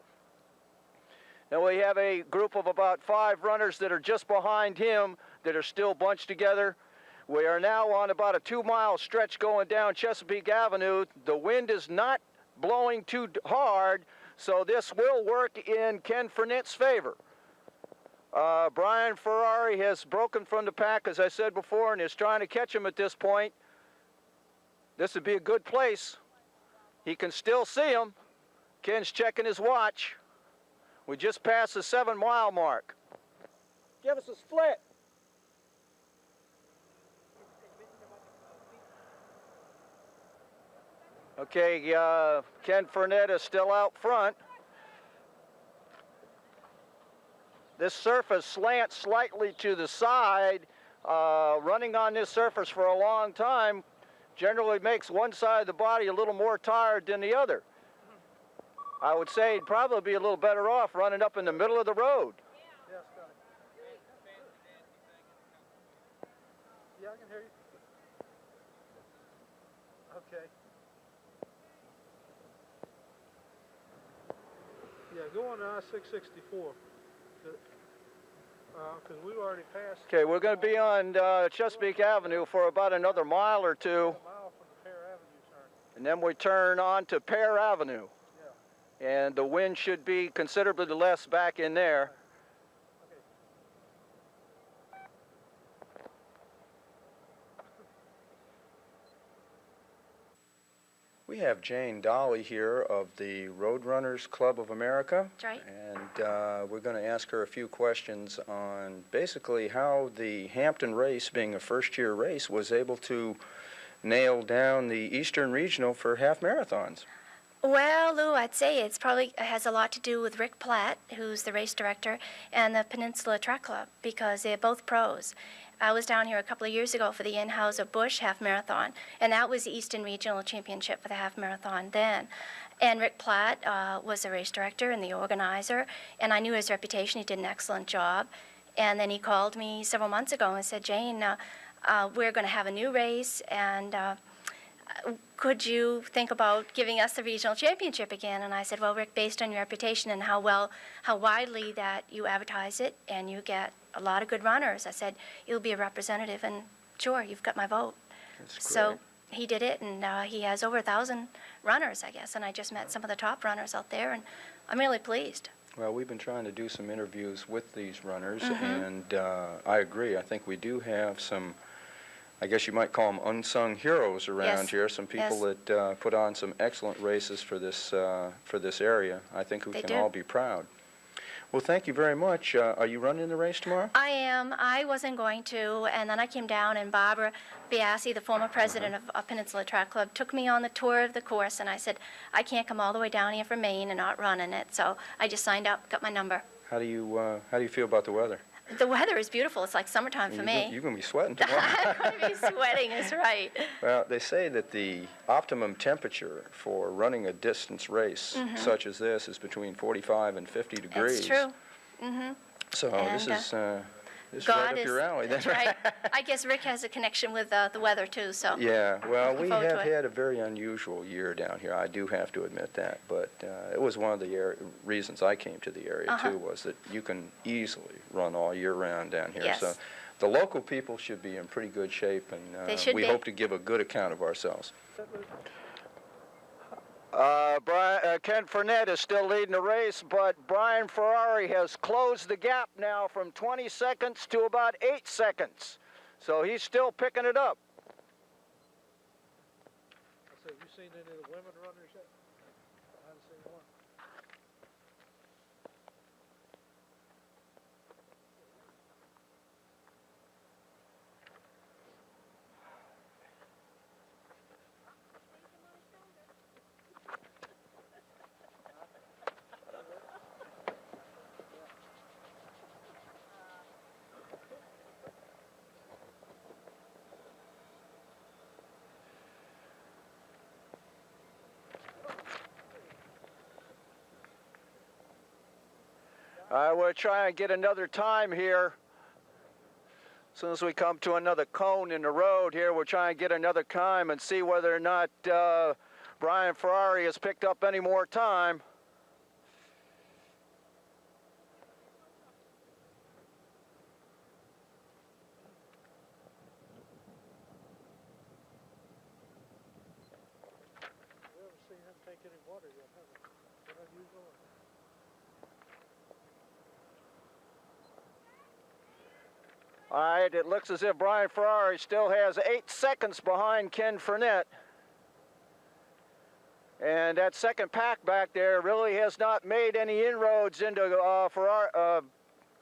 A: Now we have a group of about 5 runners that are just behind him that are still bunched together. We are now on about a 2-mile stretch going down Chesapeake Avenue. The wind is not blowing too hard, so this will work in Ken Fournette's favor. Brian Ferrari has broken from the pack, as I said before, and is trying to catch him at this point. This would be a good place. He can still see him. Ken's checking his watch. We just passed the 7-mile mark. Give us a split. Okay, Ken Fournette is still out front. This surface slants slightly to the side. Running on this surface for a long time generally makes one side of the body a little more tired than the other. I would say he'd probably be a little better off running up in the middle of the road.
L: Yeah, I can hear you. Okay. Yeah, go on to I-664. Because we've already passed.
A: Okay, we're going to be on Chesapeake Avenue for about another mile or two.
L: A mile from the Pear Avenue turn.
A: And then we turn on to Pear Avenue. and the wind should be considerably less back in there. We have Jane Dolly here of the Roadrunners Club of America.
O: That's right.
A: And we're going to ask her a few questions on basically how the Hampton race, being a first-year race, was able to nail down the Eastern Regional for half marathons.
O: Well, Lou, I'd say it has a lot to do with Rick Platt, who's the race director, and the Peninsula Track Club, because they're both pros. I was down here a couple of years ago for the Anheuser-Busch Half Marathon, and that was the Eastern Regional Championship for the half marathon then. And Rick Platt was the race director and the organizer, and I knew his reputation. He did an excellent job. And then he called me several months ago and said, Jane, we're going to have a new race, and could you think about giving us the regional championship again? And I said, well, Rick, based on your reputation and how widely that you advertise it and you get a lot of good runners, I said, you'll be a representative, and sure, you've got my vote. So he did it, and he has over 1,000 runners, I guess, and I just met some of the top runners out there, and I'm really pleased.
A: Well, we've been trying to do some interviews with these runners, and I agree. I think we do have some, I guess you might call them unsung heroes around here, some people that put on some excellent races for this area. I think we can all be proud. Well, thank you very much. Are you running the race tomorrow?
O: I am. I wasn't going to, and then I came down, and Barbara Biassi, the former president of Peninsula Track Club, took me on the tour of the course, and I said, I can't come all the way down here from Maine and not run in it, so I just signed up, got my number.
A: How do you feel about the weather?
O: The weather is beautiful. It's like summertime for me.
A: You're going to be sweating tomorrow.
O: I'm going to be sweating, that's right.
A: Well, they say that the optimum temperature for running a distance race such as this is between 45 and 50 degrees.
O: That's true.
A: So
O: And,
A: this is
O: God
A: right up your alley.
O: That's right. I guess Rick has a connection with the weather, too, so.
A: Yeah, well, we
O: forward
A: have
O: to it.
A: had a very unusual year down here. I do have to admit that. But it was one of the reasons I came to the area, too, was that you can easily run all year round down here.
O: Yes.
A: So the local people should be in pretty good shape, and
O: They should
A: we
O: be.
A: hope to give a good account of ourselves. Ken Fournette is still leading the race, but Brian Ferrari has closed the gap now from 20 seconds to about 8 seconds. So he's still picking it up.
L: I said, you seen any of the women runners yet? I haven't seen one.
A: We'll try and get another time here. As soon as we come to another cone in the road here, we'll try and get another time and see whether or not Brian Ferrari has picked up any more time.
L: We haven't seen him take any water yet, have we? Is that unusual?
A: All right, it looks as if Brian Ferrari still has 8 seconds behind Ken Fournette. And that second pack back there really has not made any inroads into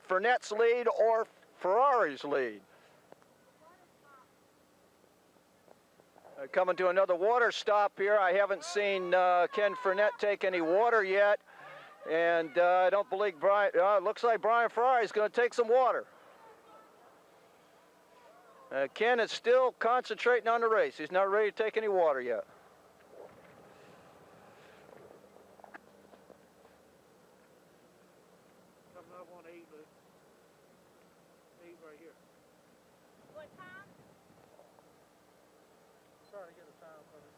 A: Fournette's lead or Ferrari's lead. Coming to another water stop here. I haven't seen Ken Fournette take any water yet. And I don't believe Brian, looks like Brian Ferrari is going to take some water. Ken is still concentrating on the race. He's not ready to take any water yet.
L: Coming up on 8, Luke. 8 right here.
O: What time?
L: Trying to get a time for it.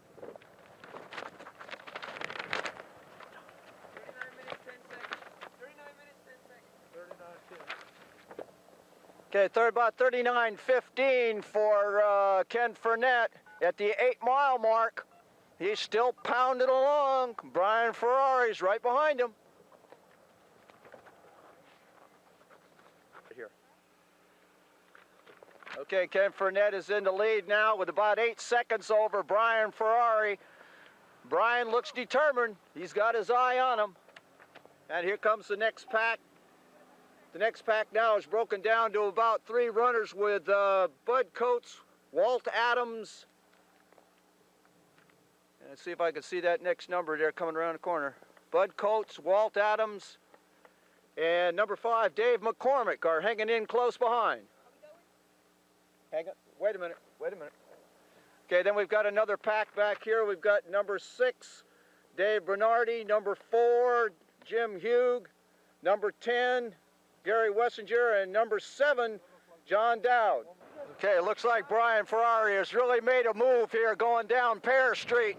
N: 39 minutes, 10 seconds. 39 minutes, 10 seconds.
L: 39:10.
A: Okay, about 39:15 for Ken Fournette at the 8-mile mark. He's still pounding along. Brian Ferrari's right behind him. Here. Okay, Ken Fournette is in the lead now with about 8 seconds over Brian Ferrari. Brian looks determined. He's got his eye on him. And here comes the next pack. The next pack now is broken down to about 3 runners with Bud Coates, Walt Adams. And let's see if I can see that next number there coming around the corner. Bud Coates, Walt Adams, and number 5, Dave McCormick, are hanging in close behind. Hang on. Wait a minute. Okay, then we've got another pack back here. We've got number 6, Dave Bernardi, number 4, Jim Hugh, number 10, Gary Wessinger, and number 7, John Dowd. Okay, it looks like Brian Ferrari has really made a move here going down Pear Street.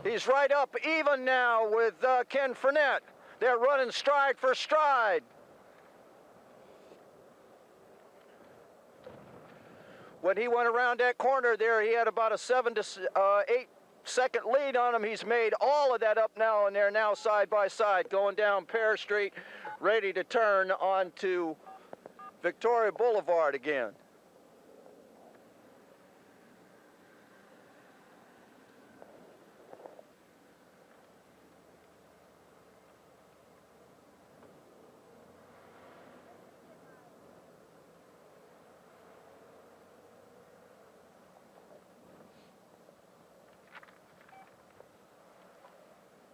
A: He's right up even now with Ken Fournette. They're running stride for stride. When he went around that corner there, he had about a 7 to 8 second lead on him. He's made all of that up now, and they're now side by side going down Pear Street, ready to turn onto Victoria Boulevard again.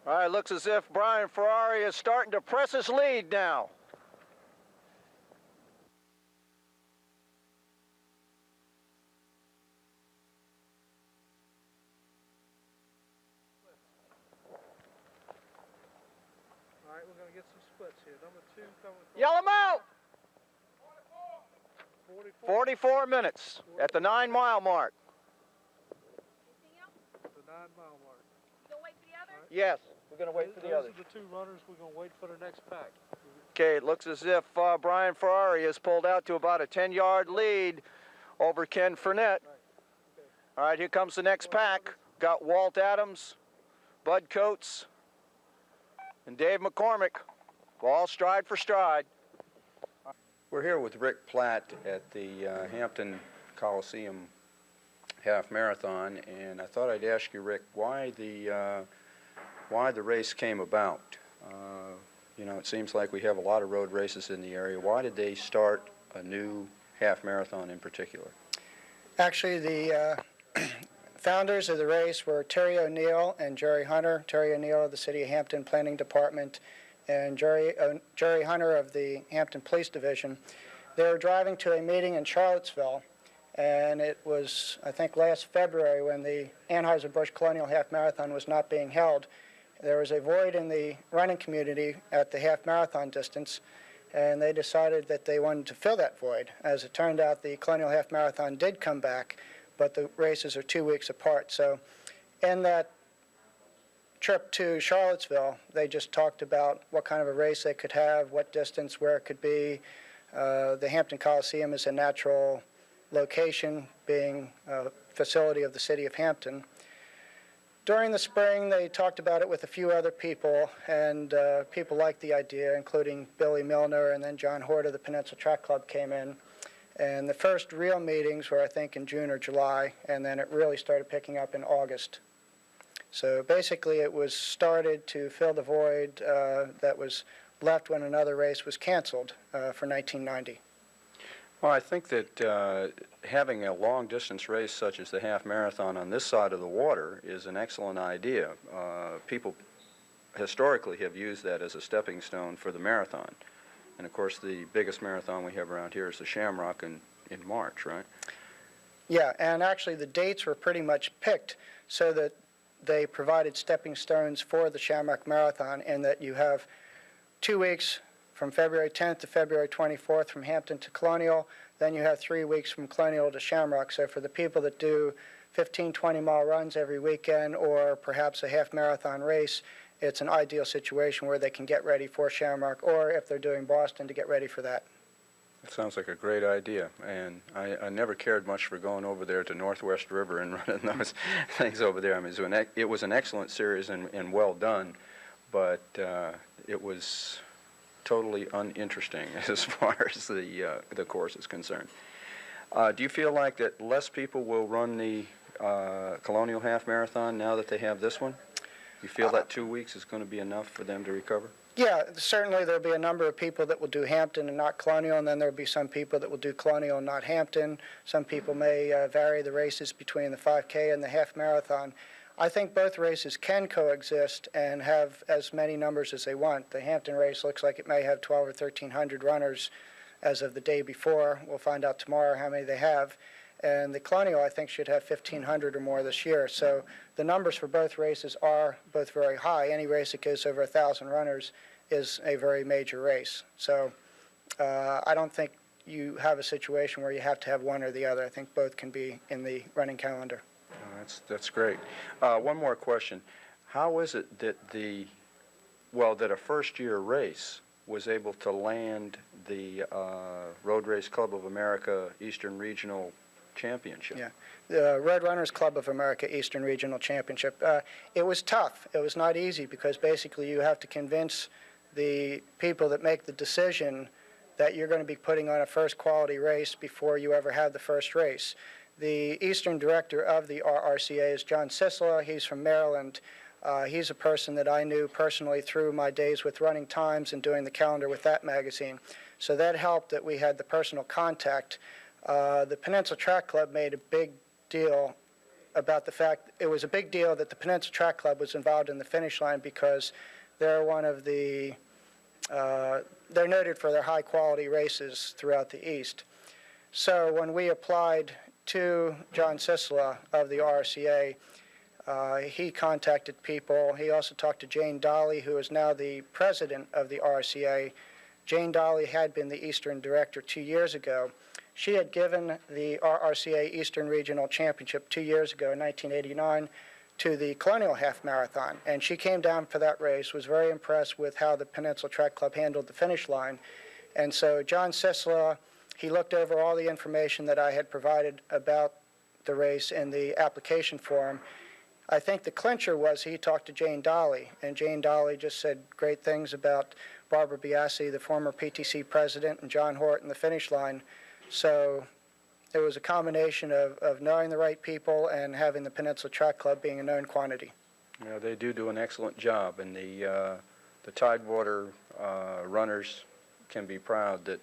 A: All right, looks as if Brian Ferrari is starting to press his lead now.
L: All right, we're going to get some splits here. Number 2 coming from...
A: Yell him out! 44 minutes at the 9-mile mark.
L: The 9-mile mark.
O: You gonna wait for the others?
L: Right.
A: Yes, we're going to wait for the others.
L: Those are the 2 runners. We're going to wait for the next pack.
A: Okay, it looks as if Brian Ferrari has pulled out to about a 10-yard lead over Ken Fournette. All right, here comes the next pack. Got Walt Adams, Bud Coates, and Dave McCormick, all stride for stride. We're here with Rick Platt at the Hampton Coliseum half marathon, and I thought I'd ask you, Rick, why the race came about. You know, it seems like we have a lot of road races in the area. Why did they start a new half marathon in particular?
P: Actually, the founders of the race were Terry O'Neill and Jerry Hunter. Terry O'Neill of the City of Hampton Planning Department and Jerry Hunter of the Hampton Police Division. They were driving to a meeting in Charlottesville, and it was, I think, last February when the Anheuser-Busch Colonial Half Marathon was not being held. There was a void in the running community at the half marathon distance, and they decided that they wanted to fill that void. As it turned out, the Colonial Half Marathon did come back, but the races are 2 weeks apart. So in that trip to Charlottesville, they just talked about what kind of a race they could have, what distance, where it could be. The Hampton Coliseum is a natural location, being a facility of the City of Hampton. During the spring, they talked about it with a few other people, and people liked the idea, including Billy Milner, and then John Hort of the Peninsula Track Club came in. And the first real meetings were, I think, in June or July, and then it really started picking up in August. So basically, it was started to fill the void that was left when another race was canceled for 1990.
A: Well, I think that having a long-distance race such as the half marathon on this side of the water is an excellent idea. People historically have used that as a stepping stone for the marathon. And, of course, the biggest marathon we have around here is the Shamrock in March, right?
P: Yeah, and actually the dates were pretty much picked so that they provided stepping stones for the Shamrock Marathon, and that you have 2 weeks from February 10th to February 24th from Hampton to Colonial. Then you have 3 weeks from Colonial to Shamrock. So for the people that do 15, 20-mile runs every weekend, or perhaps a half marathon race, it's an ideal situation where they can get ready for Shamrock, or if they're doing Boston, to get ready for that.
A: It sounds like a great idea, and I never cared much for going over there to Northwest River and running those things over there. I mean, it was an excellent series and well done, but it was totally uninteresting as far as the course is concerned. Do you feel like that less people will run the Colonial Half Marathon now that they have this one? You feel that 2 weeks is going to be enough for them to recover?
P: Yeah, certainly there'll be a number of people that will do Hampton and not Colonial, and then there'll be some people that will do Colonial and not Hampton. Some people may vary the races between the 5K and the half marathon. I think both races can coexist and have as many numbers as they want. The Hampton race looks like it may have 12 or 1,300 runners as of the day before. We'll find out tomorrow how many they have. And the Colonial, I think, should have 1,500 or more this year. So the numbers for both races are both very high. Any race that goes over 1,000 runners is a very major race. So I don't think you have a situation where you have to have one or the other. I think both can be in the running calendar.
A: That's great. One more question. How is it that that a first-year race was able to land the Road Race Club of America Eastern Regional Championship?
P: Yeah, the Road Runners Club of America Eastern Regional Championship. It was tough. It was not easy because basically you have to convince the people that make the decision that you're going to be putting on a first quality race before you ever have the first race. The Eastern Director of the RRCA is John Sisla. He's from Maryland. He's a person that I knew personally through my days with Running Times and doing the calendar with that magazine. So that helped that we had the personal contact. The Peninsula Track Club made a big deal about the fact, it was a big deal that the Peninsula Track Club was involved in the finish line because they're one of the, they're noted for their high quality races throughout the East. So when we applied to John Sisla of the RRCA, he contacted people. He also talked to Jane Dolly, who is now the president of the RRCA. Jane Dolly had been the Eastern Director 2 years ago. She had given the RRCA Eastern Regional Championship 2 years ago in 1989 to the Colonial Half Marathon, and she came down for that race, was very impressed with how the Peninsula Track Club handled the finish line. And so John Sisla, he looked over all the information that I had provided about the race in the application form. I think the clincher was he talked to Jane Dolly, and Jane Dolly just said great things about Barbara Biasi, the former PTC president, and John Horton, the finish line. So it was a combination of knowing the right people and having the Peninsula Track Club being a known quantity.
A: Yeah, they do an excellent job, and the Tidewater runners can be proud that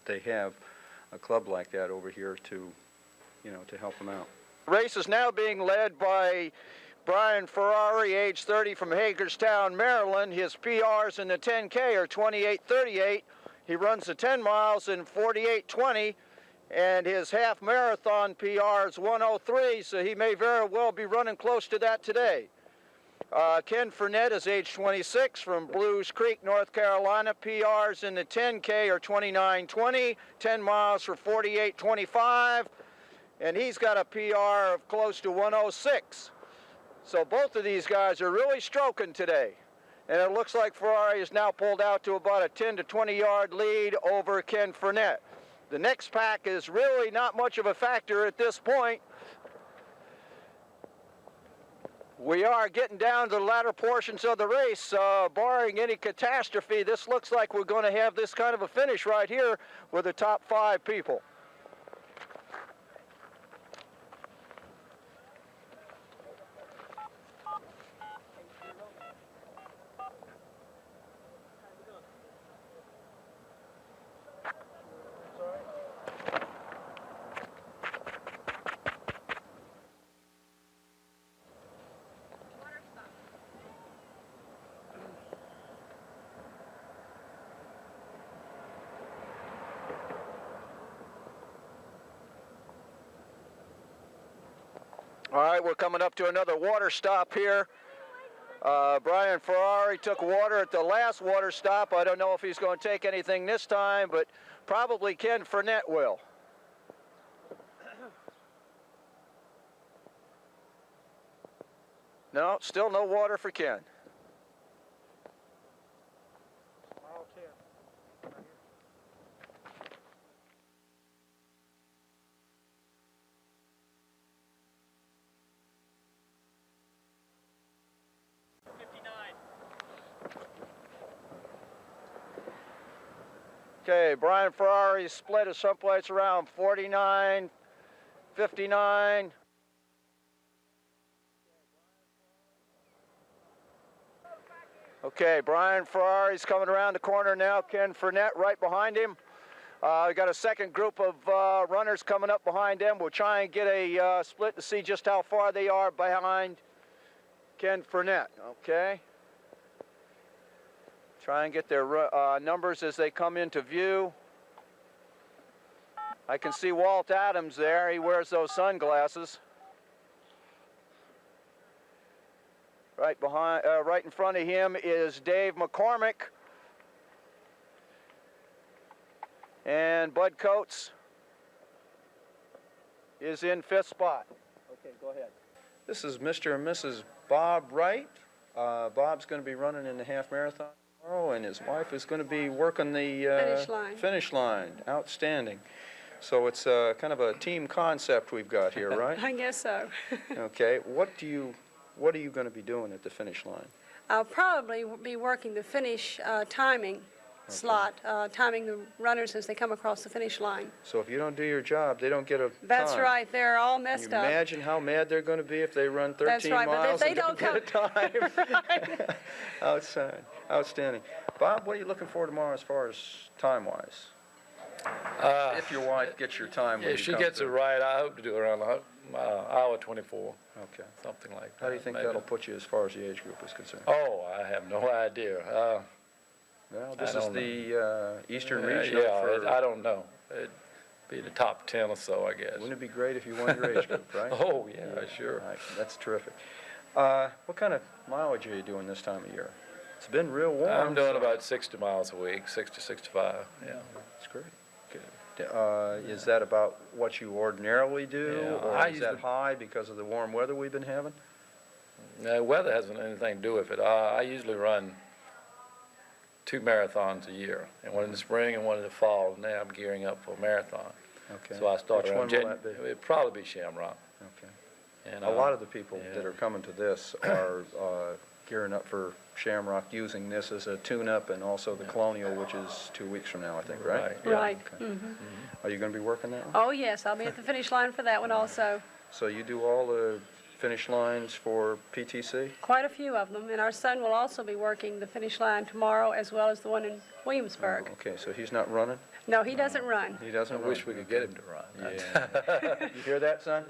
A: they have a club like that over here to help them out.
Q: The race is now being led by Brian Ferrari, age 30, from Hagerstown, Maryland. His PRs in the 10K are 28:38. He runs the 10 miles in 48:20, and his half marathon PR is 1:03, so he may very well be running close to that today. Ken Fournette is age 26 from Blues Creek, North Carolina. PRs in the 10K are 29:20, 10 miles for 48:25, and he's got a PR of close to 1:06. So both of these guys are really stroking today. And it looks like Ferrari is now pulled out to about a 10 to 20 yard lead over Ken Fournette. The next pack is really not much of a factor at this point. We are getting down to the latter portions of the race. Barring any catastrophe, this looks like we're going to have this kind of a finish right here with the top 5 people. All right, we're coming up to another water stop here. Brian Ferrari took water at the last water stop. I don't know if he's going to take anything this time, but probably Ken Fournette will. No, still no water for Ken. Okay, Brian Ferrari split is someplace around 49, 59. Okay, Brian Ferrari's coming around the corner now. Ken Fournette right behind him. We got a second group of runners coming up behind them. We'll try and get a split to see just how far they are behind Ken Fournette, okay? Try and get their numbers as they come into view. I can see Walt Adams there. He wears those sunglasses. Right behind, right in front of him is Dave McCormick. And Bud Coates is in 5th spot. Okay, go ahead. This is Mr. and Mrs. Bob Wright. Bob's going to be running in the half marathon tomorrow, and his wife is going to be working the finish line. Outstanding. So it's kind of a team concept we've got here, right?
R: I guess so.
Q: Okay. What are you going to be doing at the finish line?
R: I'll probably be working the finish timing slot, timing the runners as they come across the finish line.
Q: So if you don't do your job, they don't get a
R: That's
Q: time.
R: right. They're all messed
Q: Can you
R: up.
Q: imagine how mad they're going to be if they run 13
R: That's right,
Q: miles
R: but if they
Q: and don't get a time?
R: Right.
Q: Outside. Outstanding. Bob, what are you looking for tomorrow as far as time-wise? If your wife gets your time.
S: If she gets it right, I hope to do around hour 24.
Q: Okay.
S: Something like that.
Q: How do you think
S: maybe.
Q: that'll put you as far as the age group is concerned?
S: Oh, I have no idea.
Q: Well, this is the Eastern Regional.
S: Yeah, I don't know. It'd be the top 10 or so, I guess.
Q: Wouldn't it be great if you won your age group, right?
S: Oh, yeah, sure.
Q: Right, that's terrific. What kind of mileage are you doing this time of year? It's been real warm.
S: I'm doing about 60 miles a week, 60 to 65, yeah.
Q: That's great. Good. Is that about what you ordinarily do,
S: Yeah,
Q: or is that high because of the warm weather we've been having?
S: No, weather hasn't anything to do with it. I usually run 2 marathons a year, and one in the spring and one in the fall. And now I'm gearing up for a marathon.
Q: Okay.
S: So I start
Q: Which
S: around
Q: one will that be?
S: It'll probably be Shamrock.
Q: Okay.
S: And
Q: a lot of the people that are coming to this are gearing up for Shamrock, using this as a tune-up, and also the Colonial, which is 2 weeks from now, I think, right?
R: Right.
Q: Okay.
R: Mm-hmm.
Q: Are you going to be working that one?
R: Oh, yes. I'll be at the finish line for that one also.
Q: So you do all the finish lines for PTC?
R: Quite a few of them. And our son will also be working the finish line tomorrow as well as the one in Williamsburg.
Q: Okay, so he's not running?
R: No, he doesn't run.
Q: He doesn't run?
S: I wish we could get him to run.
Q: Yeah. You hear that, son?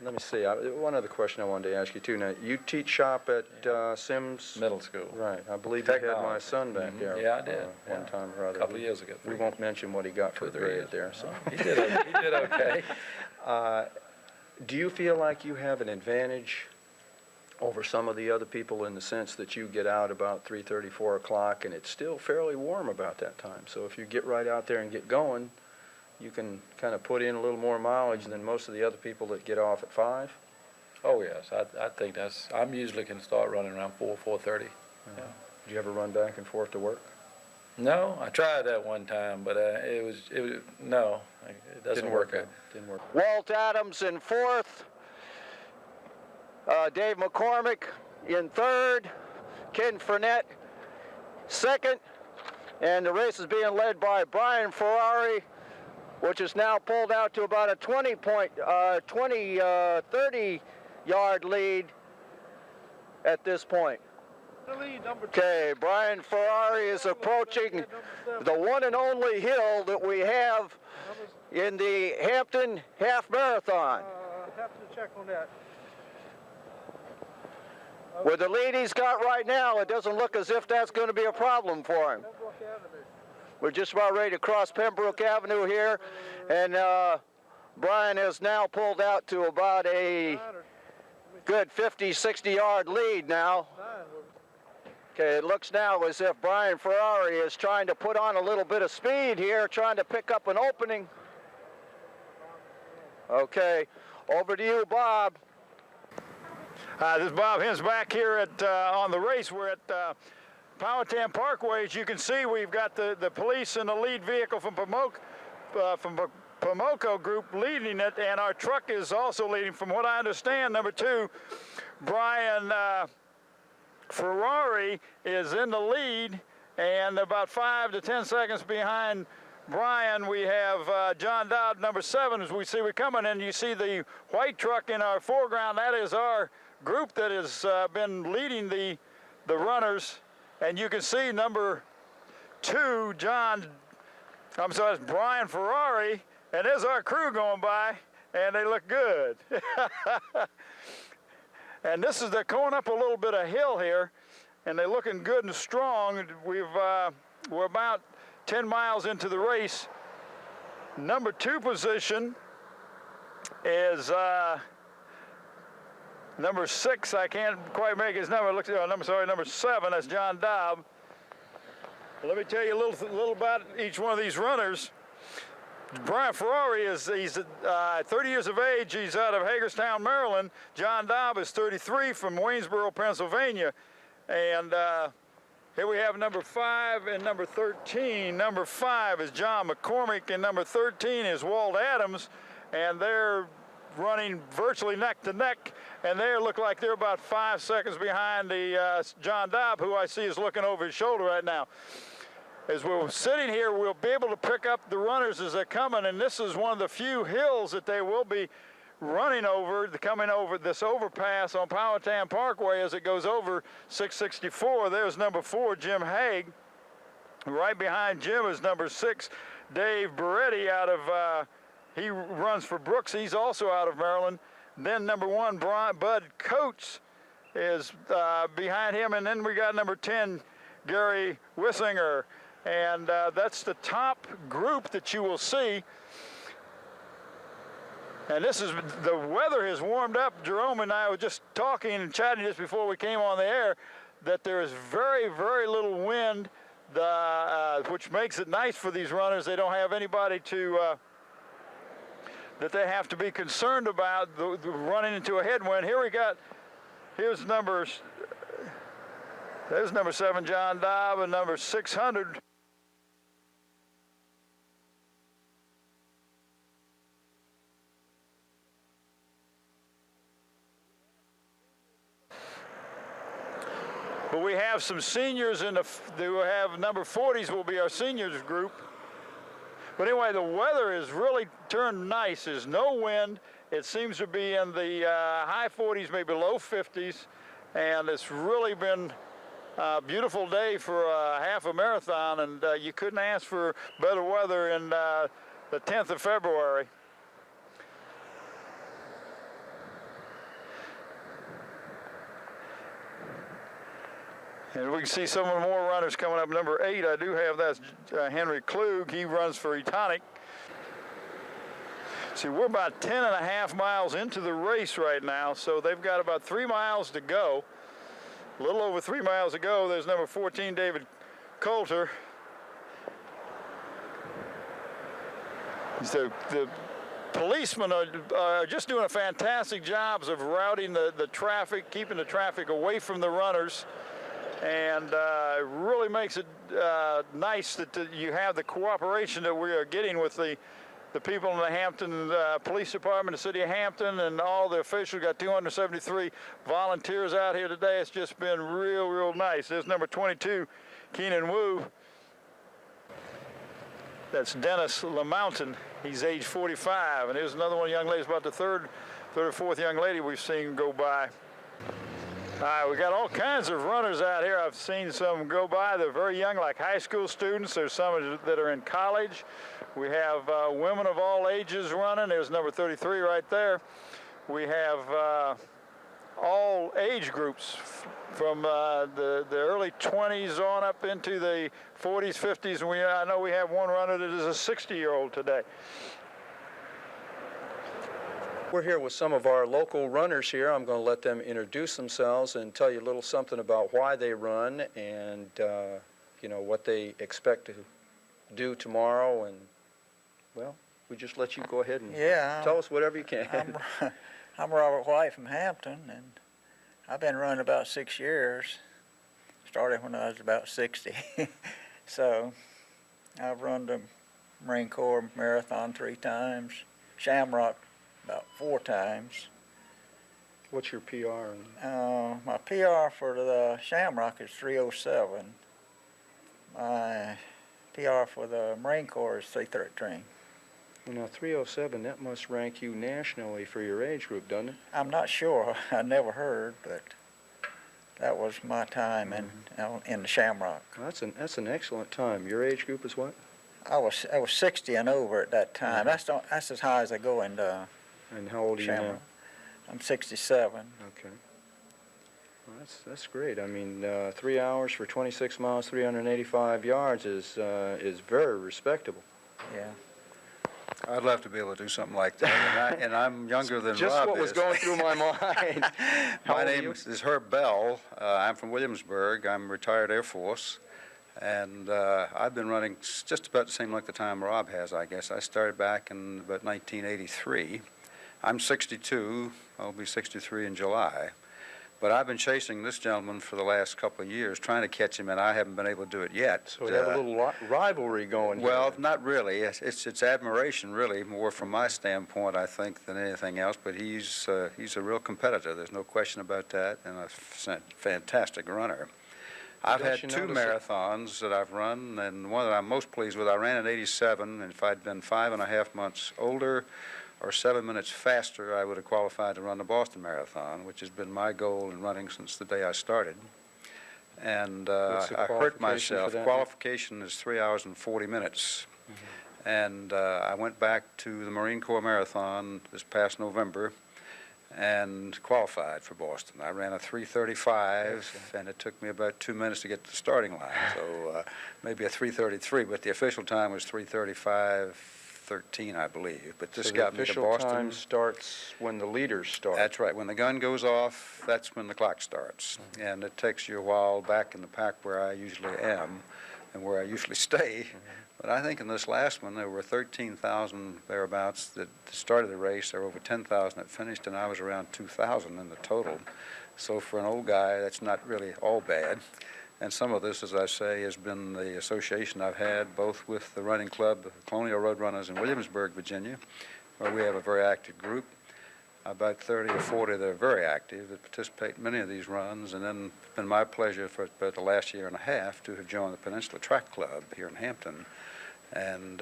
Q: Let me see. One other question I wanted to ask you, too. Now, you teach shop at Sims?
S: Middle school.
Q: Right. I believe you had my son back there.
S: Yeah, I did.
Q: One time or other.
S: A couple of years ago.
Q: We won't mention what he got for the grade there. So.
S: He did okay.
Q: Do you feel like you have an advantage over some of the other people in the sense that you get out about 3:30, 4 o'clock, and it's still fairly warm about that time? So if you get right out there and get going, you can kind of put in a little more mileage than most of the other people that get off at 5?
S: Oh, yes. I think that's, I'm usually can start running around 4:30. Yeah.
Q: Do you ever run back and forth to work?
S: No, I tried that one time, but it doesn't work out.
Q: Didn't work. Walt Adams in 4th. Dave McCormick in 3rd. Ken Fournette 2nd. And the race is being led by Brian Ferrari, which is now pulled out to about a 30-yard lead at this point. Okay, Brian Ferrari is approaching the one and only hill that we have in the Hampton Half Marathon.
L: Have to check on that.
Q: With the lead he's got right now, it doesn't look as if that's going to be a problem for him. We're just about ready to cross Pembroke Avenue here, and Brian has now pulled out to about a good 50, 60-yard lead now. Okay, it looks now as if Brian Ferrari is trying to put on a little bit of speed here, trying to pick up an opening. Okay, over to you, Bob.
H: This is Bob Hens back here at on the race. We're at Powhatan Parkway. As you can see, we've got the police and the lead vehicle from Pomoco Group leading it, and our truck is also leading. From what I understand, number 2, Brian Ferrari is in the lead, And about 5 to 10 seconds behind Brian, we have John Dodd, number 7, as we see we're coming, and you see the white truck in our foreground. That is our group that has been leading the runners. And you can see number 2, it's Brian Ferrari, and there's our crew going by, and they look good. And they're going up a little bit of hill here, and they're looking good and strong. We're about 10 miles into the race. Number 2 position is number 6. I can't quite make his number. Number 7. That's John Dobb. Let me tell you a little about each one of these runners. Brian Ferrari he's 30 years of age. He's out of Hagerstown, Maryland. John Dobb is 33 from Waynesboro, Pennsylvania. And here we have number 5 and number 13. Number 5 is John McCormick, and number 13 is Walt Adams. And they're running virtually neck to neck. And they look like they're about 5 seconds behind the John Dobb, who I see is looking over his shoulder right now. As we're sitting here, we'll be able to pick up the runners as they're coming, and this is one of the few hills that they will be running over, coming over this overpass on Powhatan Parkway as it goes over 664. There's number 4, Jim Haig. Right behind Jim is number 6, Dave Beretti he runs for Brooks. He's also out of Maryland. Then number 1, Bud Coates is behind him, and then we got number 10, Gary Wissinger. And that's the top group that you will see. And the weather has warmed up. Jerome and I were just talking and chatting just before we came on the air that there is very, very little wind, which makes it nice for these runners. They don't have anybody that they have to be concerned about running into a headwind. There's number 7, John Dobb, and number 600. But we have some seniors who have number 40s will be our seniors group. But anyway, the weather has really turned nice. There's no wind. It seems to be in the high 40s, maybe low 50s. And it's really been a beautiful day for half a marathon. And you couldn't ask for better weather in the 10th of February. And we can see some more runners coming up. Number 8, I do have, that's Henry Klug. He runs for Etonic. See, we're about 10.5 miles into the race right now, so they've got about 3 miles to go. A little over 3 miles to go. There's number 14, David Coulter. So the policemen are just doing a fantastic job of routing the traffic, keeping the traffic away from the runners. And it really makes it nice that you have the cooperation that we are getting with the people in the Hampton Police Department, the City of Hampton, and all the officials. Got 273 volunteers out here today. It's just been real, real nice. There's number 22, Keenan Wu. That's Dennis LaMountain. He's age 45. And there's another one, young lady. It's about the third or fourth young lady we've seen go by. We got all kinds of runners out here. I've seen some go by. They're very young, like high school students. There's some that are in college. We have women of all ages running. There's number 33 right there. We have all age groups from the early 20s on up into the 40s, 50s. And I know we have one runner that is a 60-year-old today.
T: We're here with some of our local runners here. I'm going to let them introduce themselves and tell you a little something about why they run and what they expect to do tomorrow. And well, we just let you go ahead and tell us whatever you can.
U: I'm Robert White from Hampton, and I've been running about 6 years. Started when I was about 60. So I've run the Marine Corps Marathon 3 times, Shamrock about 4 times.
T: What's your PR?
U: My PR for the Shamrock is 3:07. My PR for the Marine Corps is 313.
T: Well, now 307, that must rank you nationally for your age group, doesn't it?
U: I'm not sure. I never heard, but that was my time in the Shamrock.
T: Well, that's an excellent time. Your age group is what?
U: I was 60 and over at that time. That's as high as I go in the
T: And how old are you now?
U: Shamrock. I'm 67.
T: Okay. Well, that's great. I mean, 3 hours for 26 miles, 385 yards is very respectable.
U: Yeah.
B: I'd love to be able to do something like that, and I'm younger than
T: Just
B: Rob
T: what was
B: is.
T: going through my mind.
B: My name is Herb Bell. I'm from Williamsburg. I'm retired Air Force, and I've been running just about the same length of time Rob has, I guess. I started back in about 1983. I'm 62. I'll be 63 in July. But I've been chasing this gentleman for the last couple of years, trying to catch him, and I haven't been able to do it yet.
T: So we have a little rivalry going here.
B: Well, not really. It's admiration, really, more from my standpoint, I think, than anything else. But he's a real competitor. There's no question about that, and a fantastic runner. I've had two marathons that I've run, and one that I'm most pleased with, I ran in '87, and if I'd been 5.5 months older or 7 minutes faster, I would have qualified to run the Boston Marathon, which has been my goal in running since the day I started. And I hurt myself. Qualification is 3 hours and 40 minutes. And I went back to the Marine Corps Marathon this past November and qualified for Boston. I ran a 3:35, and it took me about 2 minutes to get to the starting line. So maybe a 3:33, but the official time was 3:35:13, I believe. But this got me to Boston.
T: The official time starts when the leaders start.
B: That's right. When the gun goes off, that's when the clock starts. And it takes you a while back in the pack where I usually am and where I usually stay. But I think in this last one, there were 13,000 thereabouts that started the race. There were over 10,000 that finished, and I was around 2,000 in the total. So for an old guy, that's not really all bad. And some of this, as I say, has been the association I've had both with the running club, the Colonial Road Runners in Williamsburg, Virginia, where we have a very active group, about 30 or 40 that are very active, that participate in many of these runs. And then it's been my pleasure for about the last year and a half to have joined the Peninsula Track Club here in Hampton. And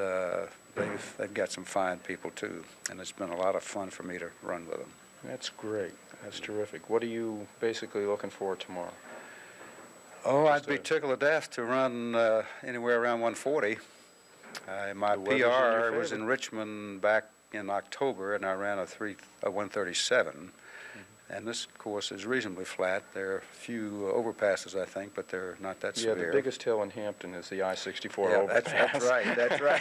B: they've got some fine people, too. And it's been a lot of fun for me to run with them.
T: That's great. That's terrific. What are you basically looking for tomorrow?
B: Oh, I'd be tickled to death to run anywhere around 140. My PR was in Richmond back in October, and I ran a 137. And this course is reasonably flat. There are a few overpasses, I think, but they're not that severe.
T: Yeah, the biggest hill in Hampton is the I-64 overpass.
B: That's right. That's right.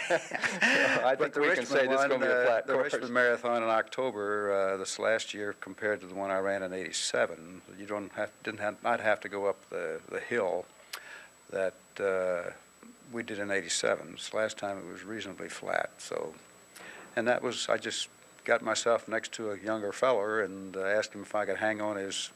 T: I think we can say this is going to be a flat
B: course. The Richmond Marathon in October, this last year, compared to the one I ran in '87, you not have to go up the hill that we did in '87. This last time it was reasonably flat. So, and that was, I just got myself next to a younger feller and asked him if I could hang on his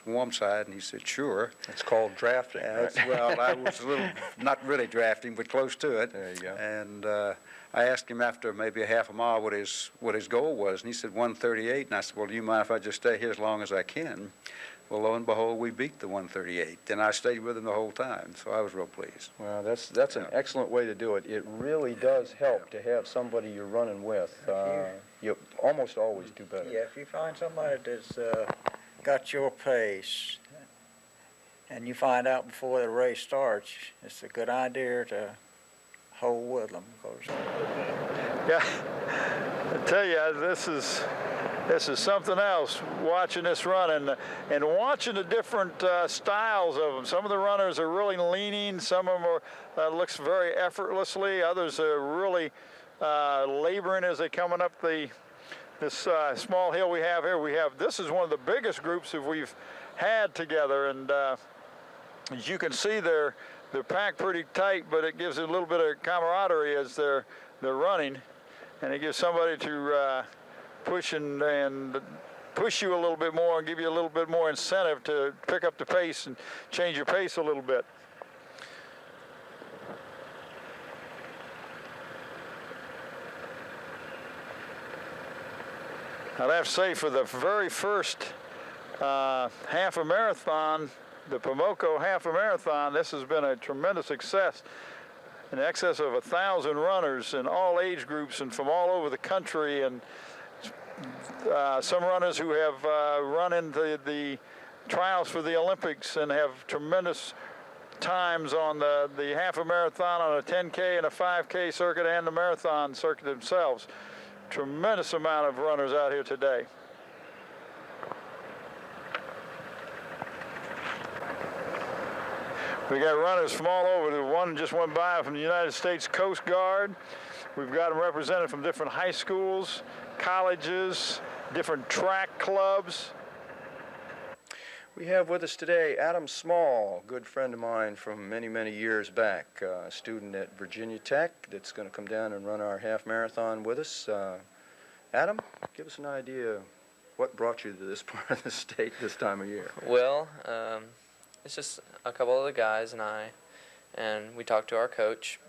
B: warm side, and he said, sure.
T: It's called drafting, right?
B: Well, I was a little, not really drafting, but close to it.
T: There you go.
B: And I asked him after maybe a half a mile what his goal was, and he said 138, and I said, well, do you mind if I just stay here as long as I can? Well, lo and behold, we beat the 138, and I stayed with him the whole time, so I was real pleased.
T: Well, that's an excellent way to do it. It really does help to have somebody you're running with. You almost always do better.
U: Yeah, if you find somebody that's got your pace, and you find out before the race starts, it's a good idea to hold with them.
H: Yeah, I tell you, this is something else, watching this run and watching the different styles of them. Some of the runners are really leaning, some of them are looks very effortlessly, others are really laboring as they're coming up this small hill we have here. This is one of the biggest groups that we've had together, and as you can see, they're packed pretty tight, but it gives a little bit of camaraderie as they're running, and it gives somebody to push and push you a little bit more and give you a little bit more incentive to pick up the pace and change your pace a little bit. I'd have to say, for the very first half a marathon, the Pimoco Half Marathon. This has been a tremendous success. In excess of 1,000 runners in all age groups and from all over the country, and some runners who have run into the trials for the Olympics and have tremendous times on the half a marathon, on a 10K and a 5K circuit, and the marathon circuit themselves. Tremendous amount of runners out here today. We got runners from all over. The one just went by from the United States Coast Guard. We've got them represented from different high schools, colleges, different track clubs.
T: We have with us today Adam Small, a good friend of mine from many, many years back, a student at Virginia Tech that's going to come down and run our half marathon with us. Adam, give us an idea what brought you to this part of the state this time of year.
E: Well, it's just a couple of the guys and I, and we talked to our coach.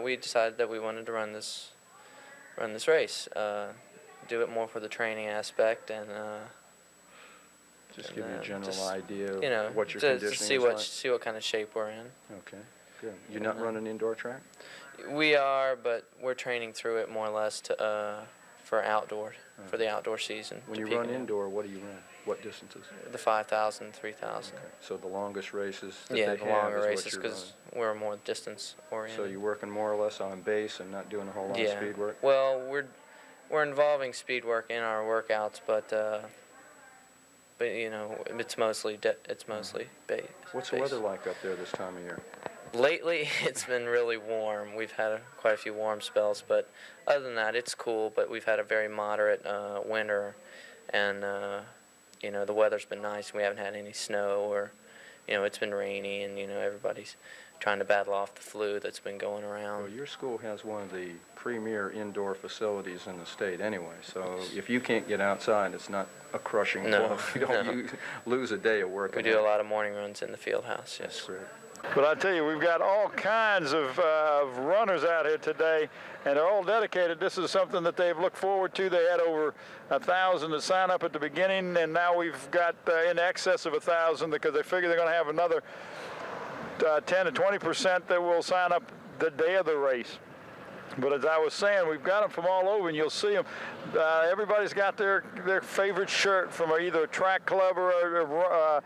E: We decided that we wanted to run this race, do it more for the training aspect, and
T: just give you a general idea
E: you know,
T: of what your
E: to
T: conditioning is like.
E: see what kind of shape we're in.
T: Okay, good. You're not running indoor track?
E: We are, but we're training through it more or less to for the outdoor season.
T: When you run indoor, what do you run? What distances?
E: The 5,000, 3,000.
T: Okay. So the longest races that
E: Yeah,
T: they
E: the
T: have
E: longer
T: is
E: races
T: what you're
E: because we're more distance oriented.
T: So you're working more or less on base and not doing a whole lot of speed work?
E: Well, we're involving speed work in our workouts, but you know, it's mostly base.
T: What's the weather like up there this time of year?
E: Lately, it's been really warm. We've had quite a few warm spells, but other than that, it's cool. But we've had a very moderate winter, and you know, the weather's been nice. We haven't had any snow, or you know, it's been rainy, and you know, everybody's trying to battle off the flu that's been going around.
T: Well, your school has one of the premier indoor facilities in the state anyway, so if you can't get outside, it's not a crushing blow. You lose a day of work.
E: We do a lot of morning runs in the field house, yes.
T: That's great.
H: But I tell you, we've got all kinds of runners out here today, and they're all dedicated. This is something that they've looked forward to. They had over 1,000 to sign up at the beginning, and now we've got in excess of 1,000 because they figure they're going to have another 10 to 20% that will sign up the day of the race. But as I was saying, we've got them from all over, and you'll see them. Everybody's got their favorite shirt from either a track club or a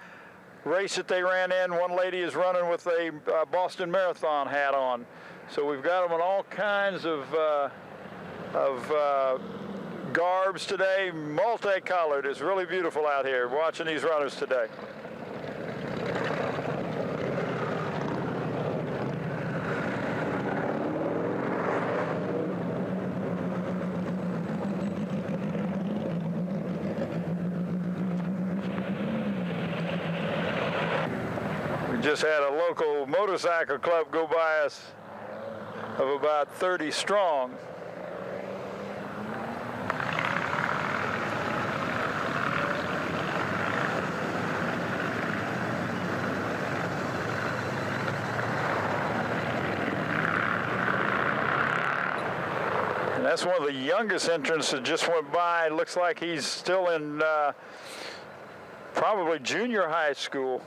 H: race that they ran in. One lady is running with a Boston Marathon hat on. So we've got them in all kinds of garbs today, multicolored. It's really beautiful out here watching these runners today. Just had a local motorcycle club go by us of about 30 strong. And that's one of the youngest entrants that just went by. Looks like he's still in probably junior high school.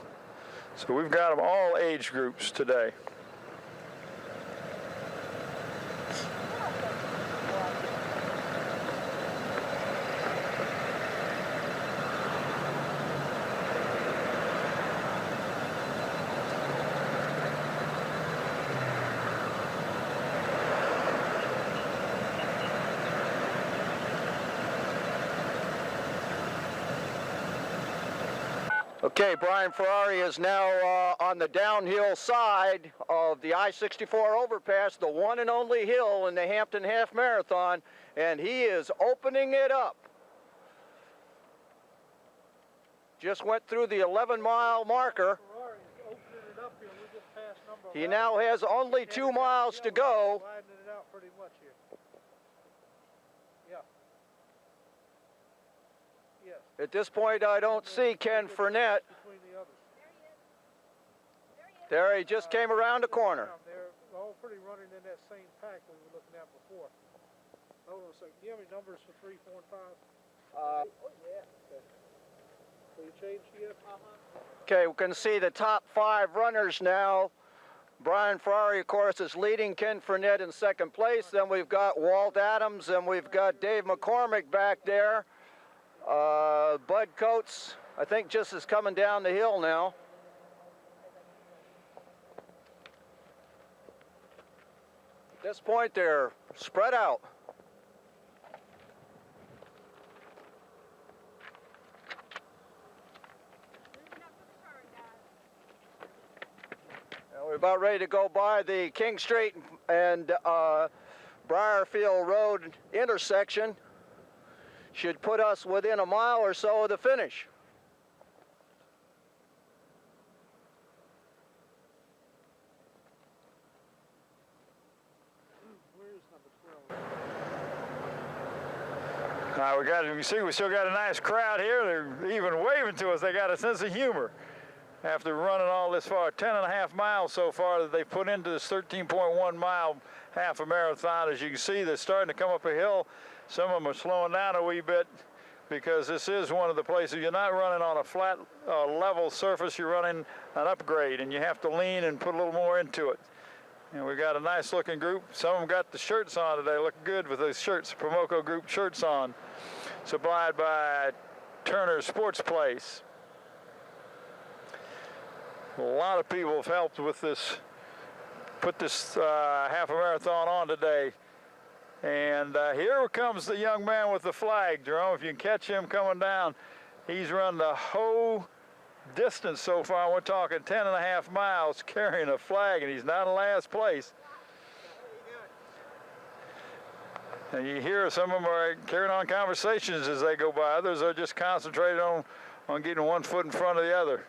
H: So we've got them all age groups today.
Q: Okay, Brian Ferrari is now on the downhill side of the I-64 overpass, the one and only hill in the Hampton Half Marathon, and he is opening it up. Just went through the 11-mile marker. He now has only 2 miles to go. At this point, I don't see Ken Fournette. There he just came around the corner.
L: They're all pretty running in that same pack we were looking at before. Hold on a second. Do you have any numbers for 3, 4, and 5? Oh, yeah. Okay. Will you change yet?
Q: Okay, we can see the top 5 runners now. Brian Ferrari, of course, is leading. Ken Fournette in second place. Then we've got Walt Adams, and we've got Dave McCormick back there. Bud Coates, I think, just is coming down the hill now. At this point, they're spread out. We're about ready to go by the King Street and Briarfield Road intersection. Should put us within a mile or so of the finish.
H: You can see we still got a nice crowd here. They're even waving to us. They got a sense of humor. After running all this far, 10.5 miles so far that they put into this 13.1 mile half a marathon. As you can see, they're starting to come up a hill. Some of them are slowing down a wee bit because this is one of the places you're not running on a flat, level surface. You're running an upgrade, and you have to lean and put a little more into it. And we got a nice looking group. Some of them got the shirts on today. Look good with those shirts, Promoco Group shirts on. Supplied by Turner Sports Place. A lot of people have helped with this, put this half a marathon on today. And here comes the young man with the flag, Jerome. If you can catch him coming down, he's run the whole distance so far. We're talking 10.5 miles carrying a flag, and he's not in last place. And you hear some of them are carrying on conversations as they go by. Others are just concentrated on getting one foot in front of the other.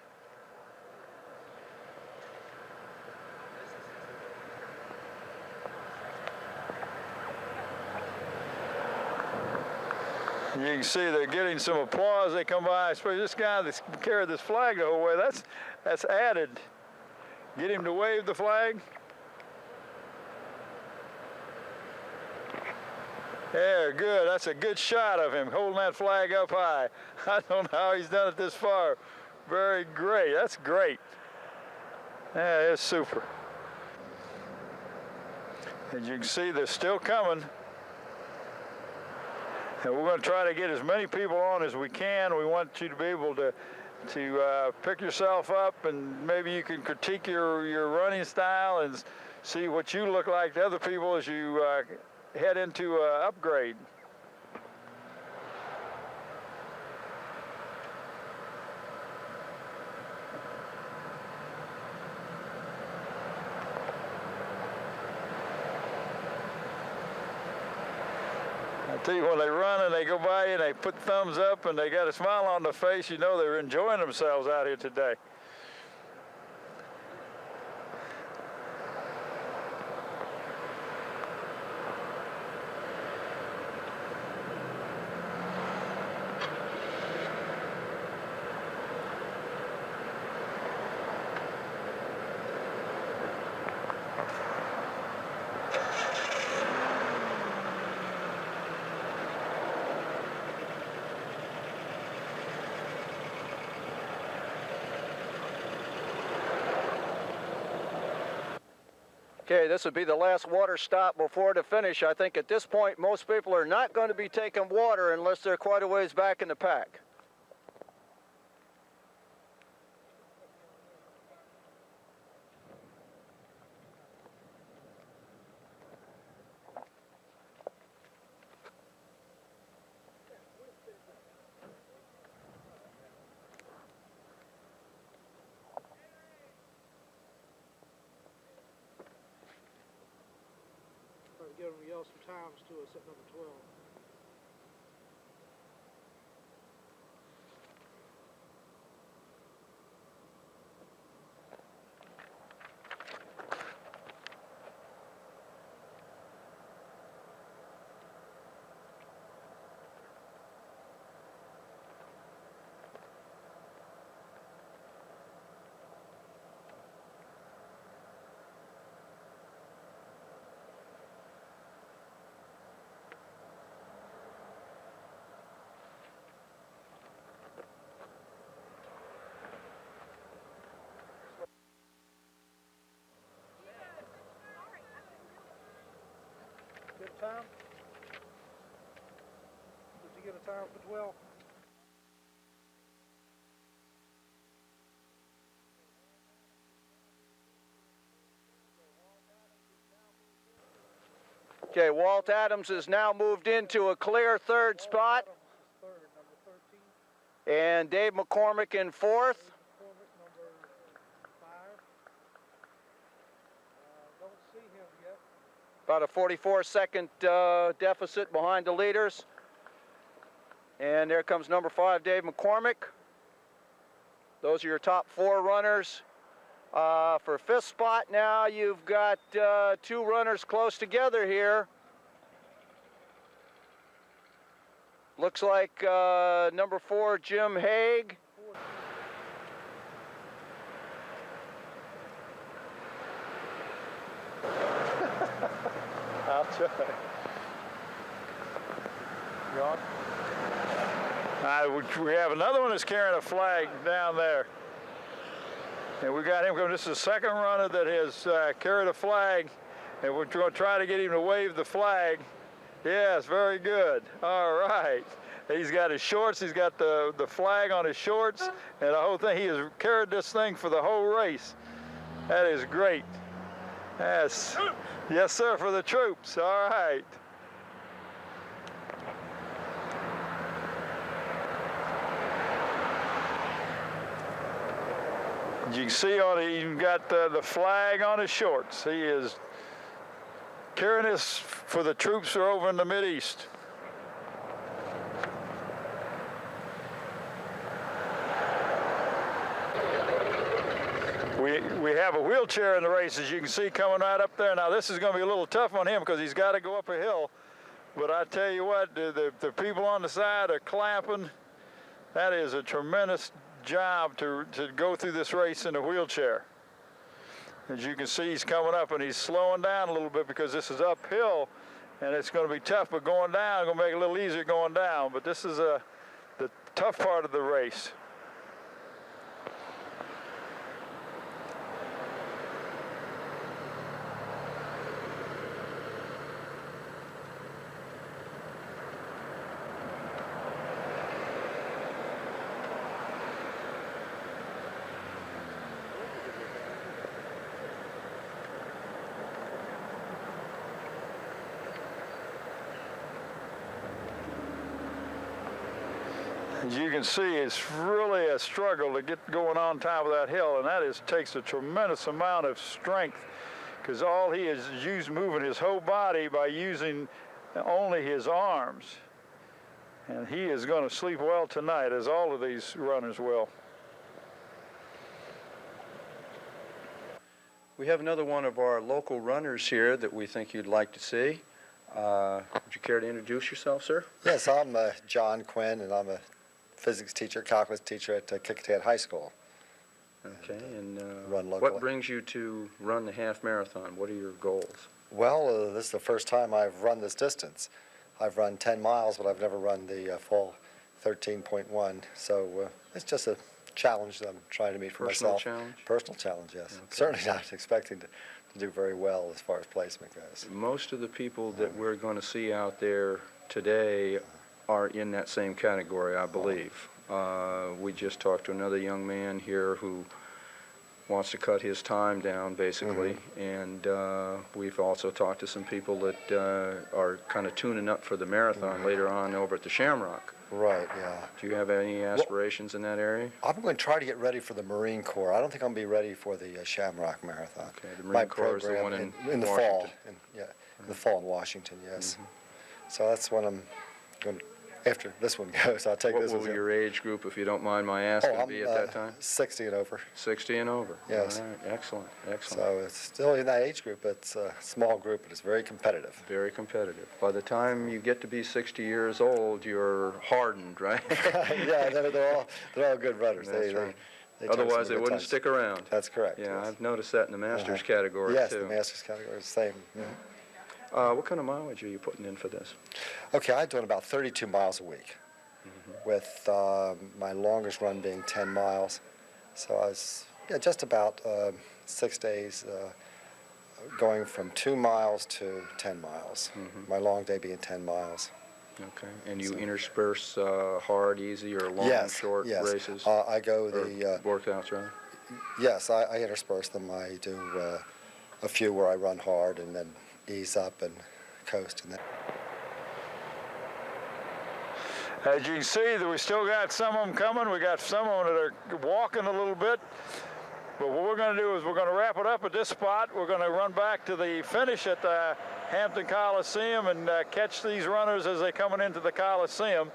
H: You can see they're getting some applause. They come by, especially this guy that's carried this flag the whole way. That's added. Get him to wave the flag. Yeah, good. That's a good shot of him holding that flag up high. I don't know how he's done it this far. Very great. That's great. Yeah, it's super. As you can see, they're still coming. And we're going to try to get as many people on as we can. We want you to be able to pick yourself up, and maybe you can critique your running style and see what you look like to other people as you head into upgrade. I tell you, when they run and they go by you and they put thumbs up and they got a smile on their face, you know they're enjoying themselves out here today.
Q: Okay, this would be the last water stop before the finish. I think at this point, most people are not going to be taking water unless they're quite a ways back in the pack.
L: Give them yell some times to us at number 12. time? Did you get a time for 12?
Q: Okay, Walt Adams has now moved into a clear third spot. And Dave McCormick in fourth. About a 44-second deficit behind the leaders. And there comes number 5, Dave McCormick. Those are your top 4 runners. For 5th spot now, you've got 2 runners close together here. Looks like number 4, Jim Haig.
H: I'll try. You on? We have another one that's carrying a flag down there. And we got him coming. This is the second runner that has carried a flag, and we're going to try to get him to wave the flag. Yes, very good. All right. He's got his shorts. He's got the flag on his shorts, and the whole thing. He has carried this thing for the whole race. That is great. Yes. Yes, sir, for the troops. All right. You can see he's got the flag on his shorts. He is carrying this for the troops who are over in the Mideast. We have a wheelchair in the race, as you can see, coming right up there. Now, this is going to be a little tough on him because he's got to go up a hill. But I tell you what, the people on the side are clapping. That is a tremendous job to go through this race in a wheelchair. As you can see, he's coming up, and he's slowing down a little bit because this is uphill, and it's going to be tough. But going down, going to make it a little easier going down. But this is the tough part of the race. As you can see, it's really a struggle to get going on top of that hill, and that takes a tremendous amount of strength, because all he is moving his whole body by using only his arms. And he is going to sleep well tonight, as all of these runners will.
T: We have another one of our local runners here that we think you'd like to see. Would you care to introduce yourself, sir?
D: Yes, I'm John Quinn, and I'm a physics teacher, calculus teacher at Kickatat High School.
T: Okay, and
D: run locally.
T: what brings you to run the half marathon? What are your goals?
D: Well, this is the first time I've run this distance. I've run 10 miles, but I've never run the full 13.1. So it's just a challenge that I'm trying to meet for
T: Personal
D: myself.
T: challenge?
D: Personal challenge, yes.
T: Okay.
D: Certainly not expecting to do very well as far as placement goes.
T: Most of the people that we're going to see out there today are in that same category, I believe. We just talked to another young man here who wants to cut his time down, basically, and we've also talked to some people that are kind of tuning up for the marathon later on over at the Shamrock.
D: Right, yeah.
T: Do you have any aspirations in that area?
D: I'm going to try to get ready for the Marine Corps. I don't think I'm going to be ready for the Shamrock Marathon.
T: Okay, the Marine Corps is the one
D: in the
T: Washington.
D: fall. In the fall in Washington, yes. So that's when I'm going to, after this one goes, I'll take this one.
T: What will your age group, if you don't mind my asking, be at that time?
D: 60 and over.
T: 60 and over.
D: Yes.
T: All right, excellent, excellent.
D: So it's still in that age group. It's a small group, but it's very competitive.
T: Very competitive. By the time you get to be 60 years old, you're hardened, right?
D: Yeah, they're all good runners.
T: That's right.
D: They
T: Otherwise, they wouldn't stick around.
D: That's correct.
T: Yeah,
D: yes.
T: I've noticed that in the Masters category,
D: yes,
T: too.
D: Yes, the Masters category is the same.
T: What kind of mileage are you putting in for this?
D: Okay, I'm doing about 32 miles a week, with my longest run being 10 miles. So I was just about 6 days going from 2 miles to 10 miles. My long day being 10 miles.
T: Okay. And you intersperse hard, easy, or long,
D: Yes,
T: short
D: yes.
T: races?
D: I go
T: Or
D: the,
T: workouts, rather?
D: yes, I intersperse them. I do a few where I run hard and then ease up and coast. And then.
H: As you can see, that we still got some of them coming. We got some of them that are walking a little bit. But what we're going to do is we're going to wrap it up at this spot. We're going to run back to the finish at the Hampton Coliseum and catch these runners as they're coming into the Coliseum.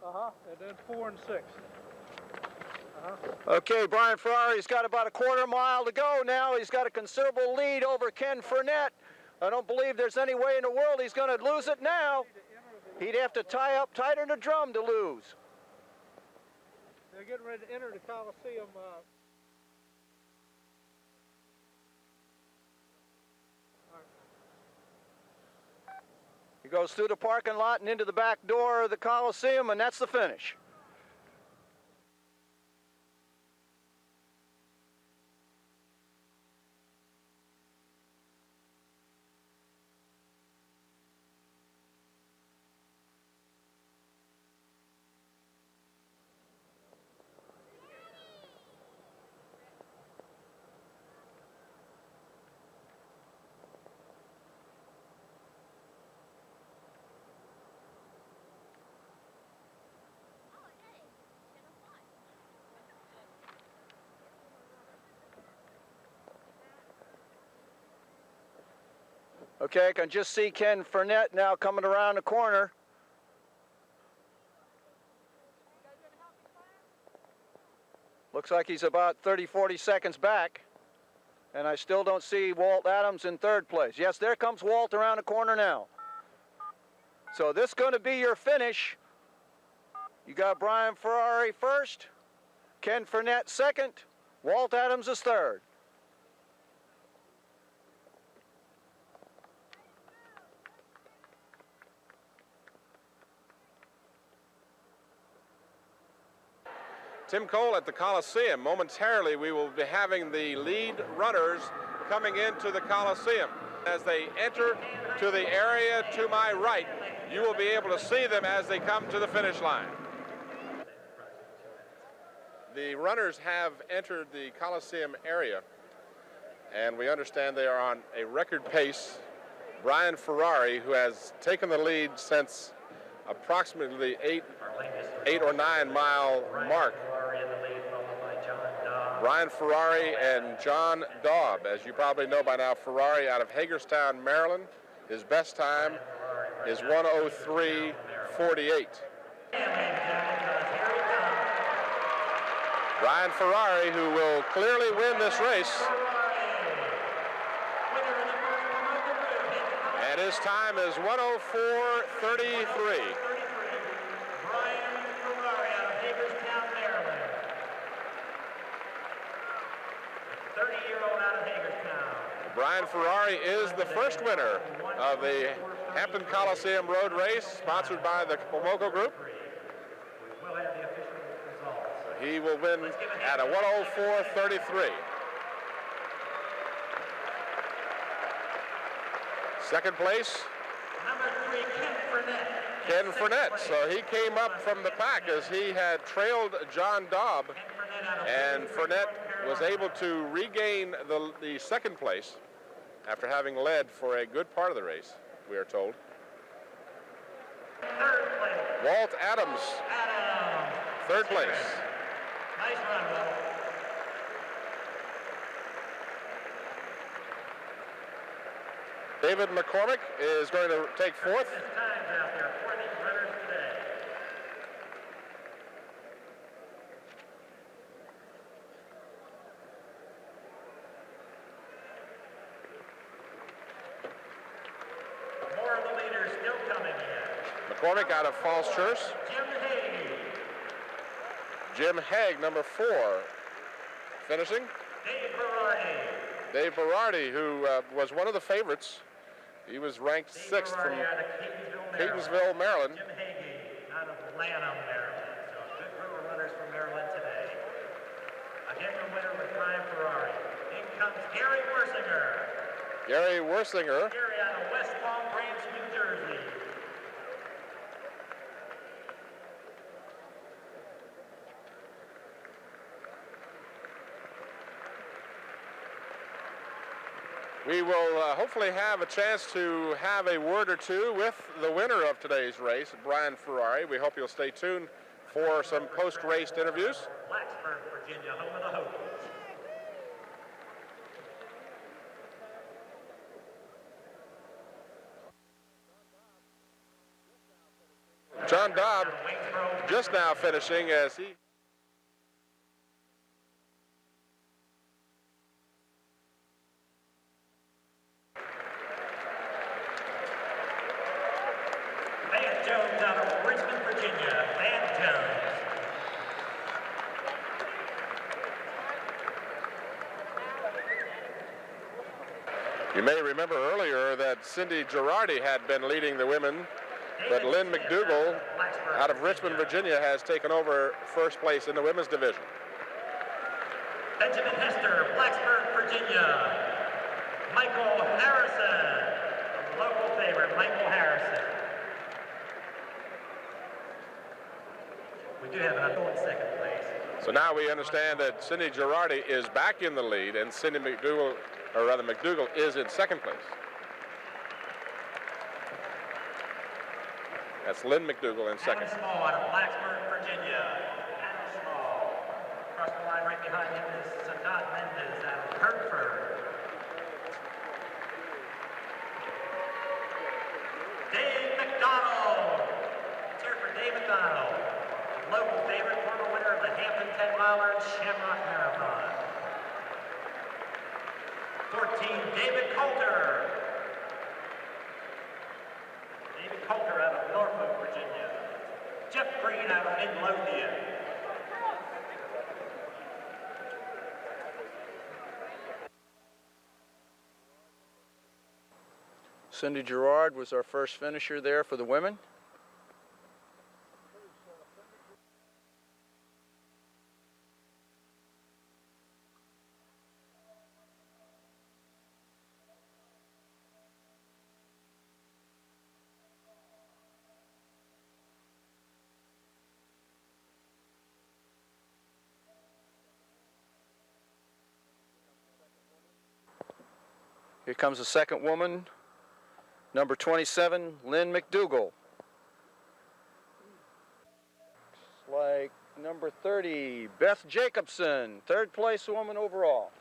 L: And then 4 and 6.
Q: Okay, Brian Ferrari's got about a quarter mile to go now. He's got a considerable lead over Ken Fournette. I don't believe there's any way in the world he's going to lose it now. He'd have to tie up tighter than a drum to lose.
L: They're getting ready to enter the Coliseum.
Q: He goes through the parking lot and into the back door of the Coliseum, and that's the finish. Okay, I can just see Ken Fournette now coming around the corner. Looks like he's about 30, 40 seconds back. And I still don't see Walt Adams in third place. Yes, there comes Walt around the corner now. So this is going to be your finish. You got Brian Ferrari first, Ken Fournette second, Walt Adams is third.
G: Tim Cole at the Coliseum. Momentarily, we will be having the lead runners coming into the Coliseum. As they enter to the area to my right, you will be able to see them as they come to the finish line. The runners have entered the Coliseum area, and we understand they are on a record pace. Brian Ferrari, who has taken the lead since approximately the 8 or 9 mile mark. Brian Ferrari and John Daub. As you probably know by now, Ferrari out of Hagerstown, Maryland. His best time is 1:03:48. Brian Ferrari, who will clearly win this race. And his time is 1:04:33. Brian Ferrari is the first winner of the Hampton Coliseum Road Race, sponsored by the Pomoco Group. He will win at a 1:04:33. Second place, Ken Fournette. So he came up from the pack as he had trailed John Daub, and Fournette was able to regain the second place after having led for a good part of the race, we are told. Walt Adams, third place.
V: Nice run, Walt.
G: David McCormick is going to take fourth.
V: Times out there for these runners today. More of the leaders still coming in.
G: McCormick out of Falls Church.
V: Jim Haig.
G: Jim Haig, number 4, finishing.
V: Dave Berardi.
G: Dave Berardi, who was one of the favorites. He was ranked 6th from Catonsville, Maryland.
V: Jim Haig out of Lanham, Maryland. So a good group of runners from Maryland today. Again, the winner was Brian Ferrari. comes Gary Wersinger.
G: Gary Wersinger.
V: Gary out of West Palm Branch, New Jersey.
G: We will hopefully have a chance to have a word or two with the winner of today's race, Brian Ferrari. We hope you'll stay tuned for some post-race interviews.
V: Blacksburg, Virginia, home of the Hokies.
G: John Dobb just now finishing as he...
V: Van Jones out of Richmond, Virginia. Van Jones.
G: You may remember earlier that Cindy Girardi had been leading the women, but Lynn McDougall out of Richmond, Virginia has taken over first place in the women's division.
V: Benjamin Hester, Blacksburg, Virginia. Michael Harrison, local favorite, Michael Harrison. We do have another in second place.
G: So now we understand that Cindy Girardi is back in the lead and Cindy McDougall, or rather McDougall, is in second place. That's Lynn McDougall in second.
V: Adam Small out of Blacksburg, Virginia. Adam Small. Across the line right behind him is Sadat Mendez out of Hertford. Dave McDonald. Let's hear for Dave McDonald. Local favorite, former winner of the Hampton 10-miler and Shamrock Marathon. 14, David Coulter. David Coulter out of Norfolk, Virginia. Jeff Green out of Midlothian.
A: Cindy Girard was our first finisher there for the women. Here comes the second woman, number 27, Lynn McDougall. Looks like number 30, Beth Jacobson, third place woman overall.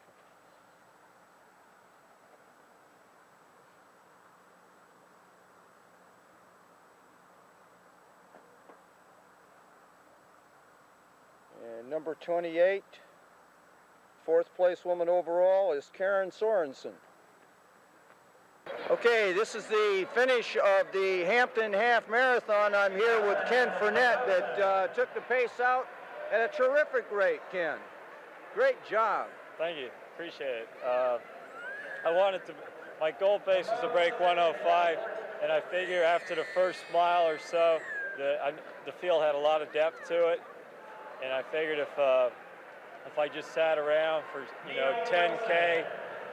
A: And number 28, fourth place woman overall, is Karen Sorensen. Okay, this is the finish of the Hampton Half Marathon. I'm here with Ken Fournette that took the pace out at a terrific rate, Ken. Great job.
L: Thank you. Appreciate it. My goal pace was to break 105, and I figure after the first mile or so, the field had a lot of depth to it, and I figured if I just sat around for 10K,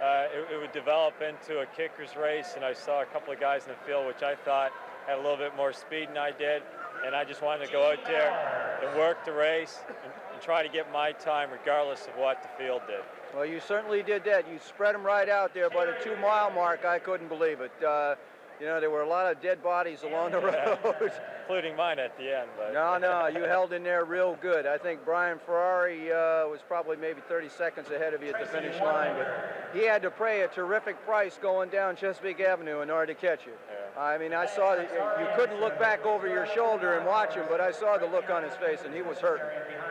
L: it would develop into a kicker's race, and I saw a couple of guys in the field which I thought had a little bit more speed than I did, and I just wanted to go out there and work the race and try to get my time regardless of what the field did.
A: Well, you certainly did that. You spread them right out there by the 2-mile mark. I couldn't believe it. There were a lot of dead bodies along the road.
L: Including mine at the end. But.
A: No, you held in there real good. I think Brian Ferrari was probably maybe 30 seconds ahead of you at the finish line, but he had to pay a terrific price going down Chesapeake Avenue in order to catch you.
L: Yeah.
A: I mean, I saw that you couldn't look back over your shoulder and watch him, but I saw the look on his face, and he was hurting.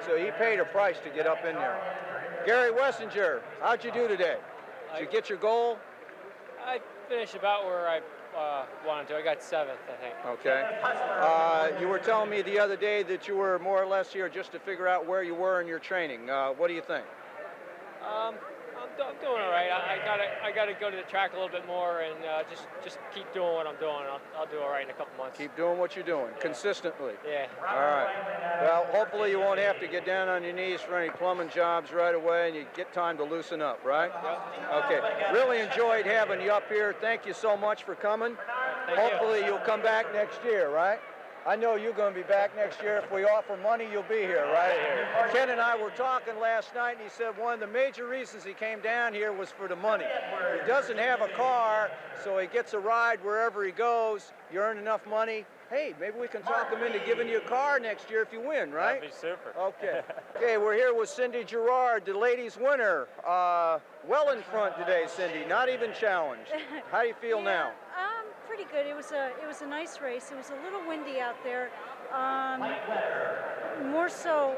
A: So he paid a price to get up in there. Gary Wessinger, how'd you do today? Did you get your goal?
N: I finished about where I wanted to. I got 7th, I think.
A: Okay. You were telling me the other day that you were more or less here just to figure out where you were in your training. What do you think?
L: I'm doing all right. I gotta go to the track a little bit more and just keep doing what I'm doing. I'll do all right in a couple months.
A: Keep doing what you're doing consistently.
L: Yeah.
A: All right. Well, hopefully you won't have to get down on your knees for any plumbing jobs right away, and you get time to loosen up, right? Okay. Really enjoyed having you up here. Thank you so much for coming. Hopefully you'll come back next year, right? I know you're going to be back next year. If we offer money, you'll be here, right? Ken and I were talking last night, and he said one of the major reasons he came down here was for the money. He doesn't have a car, so he gets a ride wherever he goes. You earn enough money. Hey, maybe we can talk him into giving you a car next year if you win, right?
L: That'd be super.
A: Okay. Okay, we're here with Cindy Gerard, the ladies' winner. Well in front today, Cindy. Not even challenged. How do you feel now?
F: Pretty good. It was a nice race. It was a little windy out there. More so,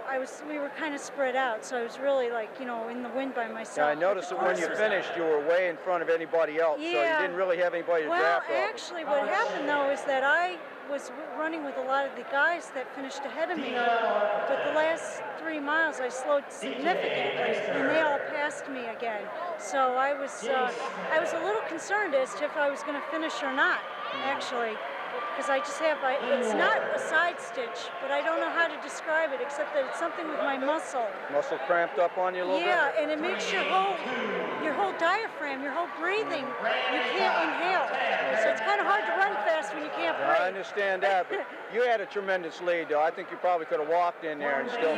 F: we were kind of spread out, so I was really like, in the wind by myself.
A: Yeah, I noticed that when you finished, you were way in front of anybody else, so you didn't really have anybody to draft off.
F: Well, actually, what happened though is that I was running with a lot of the guys that finished ahead of me, but the last 3 miles I slowed significantly, and they all passed me again. So I was a little concerned as to if I was going to finish or not, actually. Because I just have, it's not a side stitch, but I don't know how to describe it except that it's something with my muscle.
A: Muscle cramped up on you a little bit?
F: Yeah, and it makes your whole diaphragm, your whole breathing, you can't inhale. So it's kind of hard to run fast when you can't breathe.
A: I understand that, but you had a tremendous lead, though. I think you probably could have walked in there and still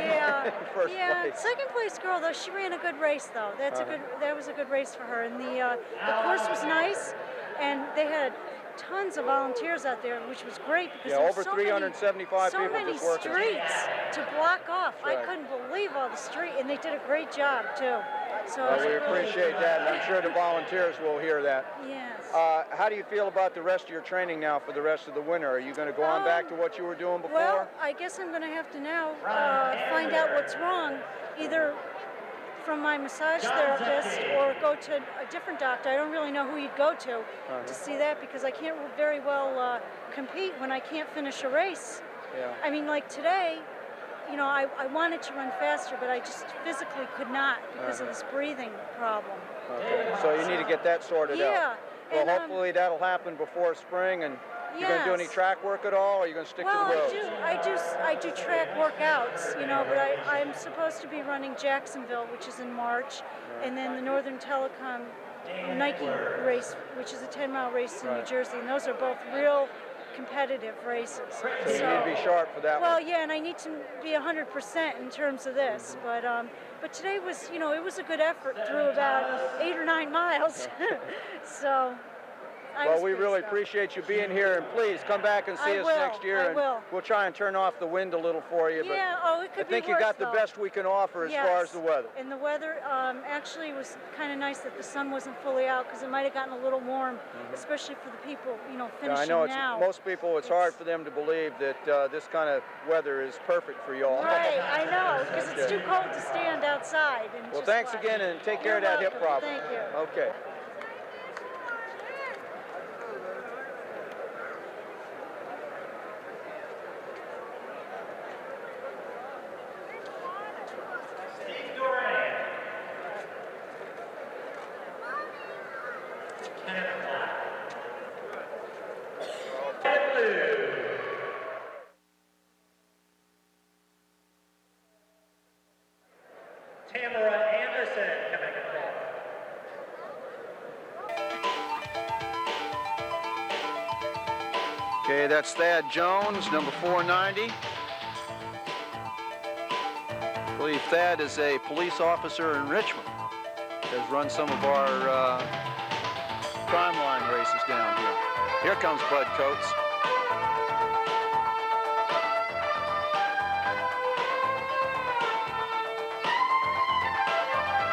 A: first place.
F: Second place girl, though, she ran a good race, though. That was a good race for her. And the course was nice, and they had tons of volunteers out there, which was great because there
A: over 375
F: so
A: people
F: many
A: just working.
F: streets to block off.
A: Right.
F: I couldn't believe all the street, and they did a great job too. So
A: we appreciate that, and I'm sure the volunteers will hear that.
F: Yes.
A: How do you feel about the rest of your training now for the rest of the winter? Are you going to go on back to what you were doing before?
F: Well, I guess I'm going to have to now find out what's wrong, either from my massage therapist or go to a different doctor. I don't really know who you'd go to see that because I can't very well compete when I can't finish a race.
A: Yeah.
F: I mean, like today, I wanted to run faster, but I just physically could not because of this breathing problem.
A: Okay. So you need to get that sorted out.
F: Yeah.
A: Well, hopefully that'll happen before spring. And you going to do any track work at all, or are you going to stick to the roads?
F: I do track workouts, but I'm supposed to be running Jacksonville, which is in March, and then the Northern Telecom Nike race, which is a 10-mile race in New Jersey, and those are both real competitive races.
A: So you need to be sharp for that one.
F: Well, yeah, and I need to be 100% in terms of this, but today was, it was a good effort through about 8 or 9 miles, so.
A: Well, we really appreciate you being here, and please come back and see us next year. And we'll try and turn off the wind a little for you. But
F: it could
A: I think
F: be
A: you got
F: worse,
A: the best we can offer as far as the weather.
F: And the weather actually was kind of nice that the sun wasn't fully out because it might have gotten a little warm, especially for the people, finishing
A: I know
F: now.
A: Most people, it's hard for them to believe that this kind of weather is perfect for y'all.
F: Right, I know, because it's too cold to stand outside. And
A: well, thanks again, and take care of that hip problem.
F: Thank you.
A: Okay. Okay, that's Thad Jones, number 490. I believe Thad is a police officer in Richmond. Has run some of our crime line races down here. Here comes Bud Coates.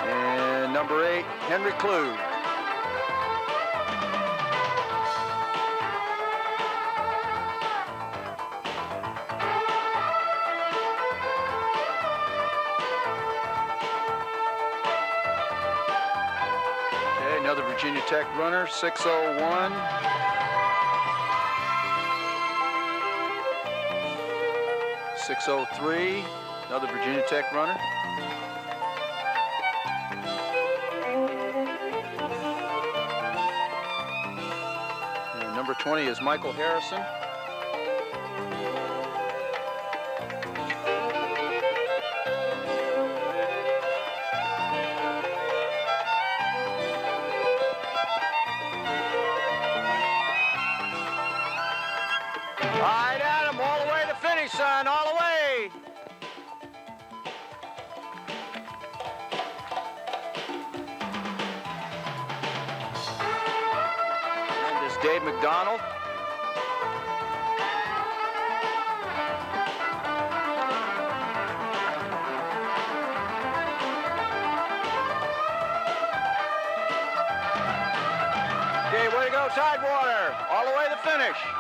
A: And number 8, Henry Klug. Another Virginia Tech runner, 6:01. (6:03), another Virginia Tech runner. Number 20 is Michael Harrison. All right, Adam, all the way to finish, son, all the way. And this Dave McDonald. Okay, way to go, Tidewater. All the way to finish.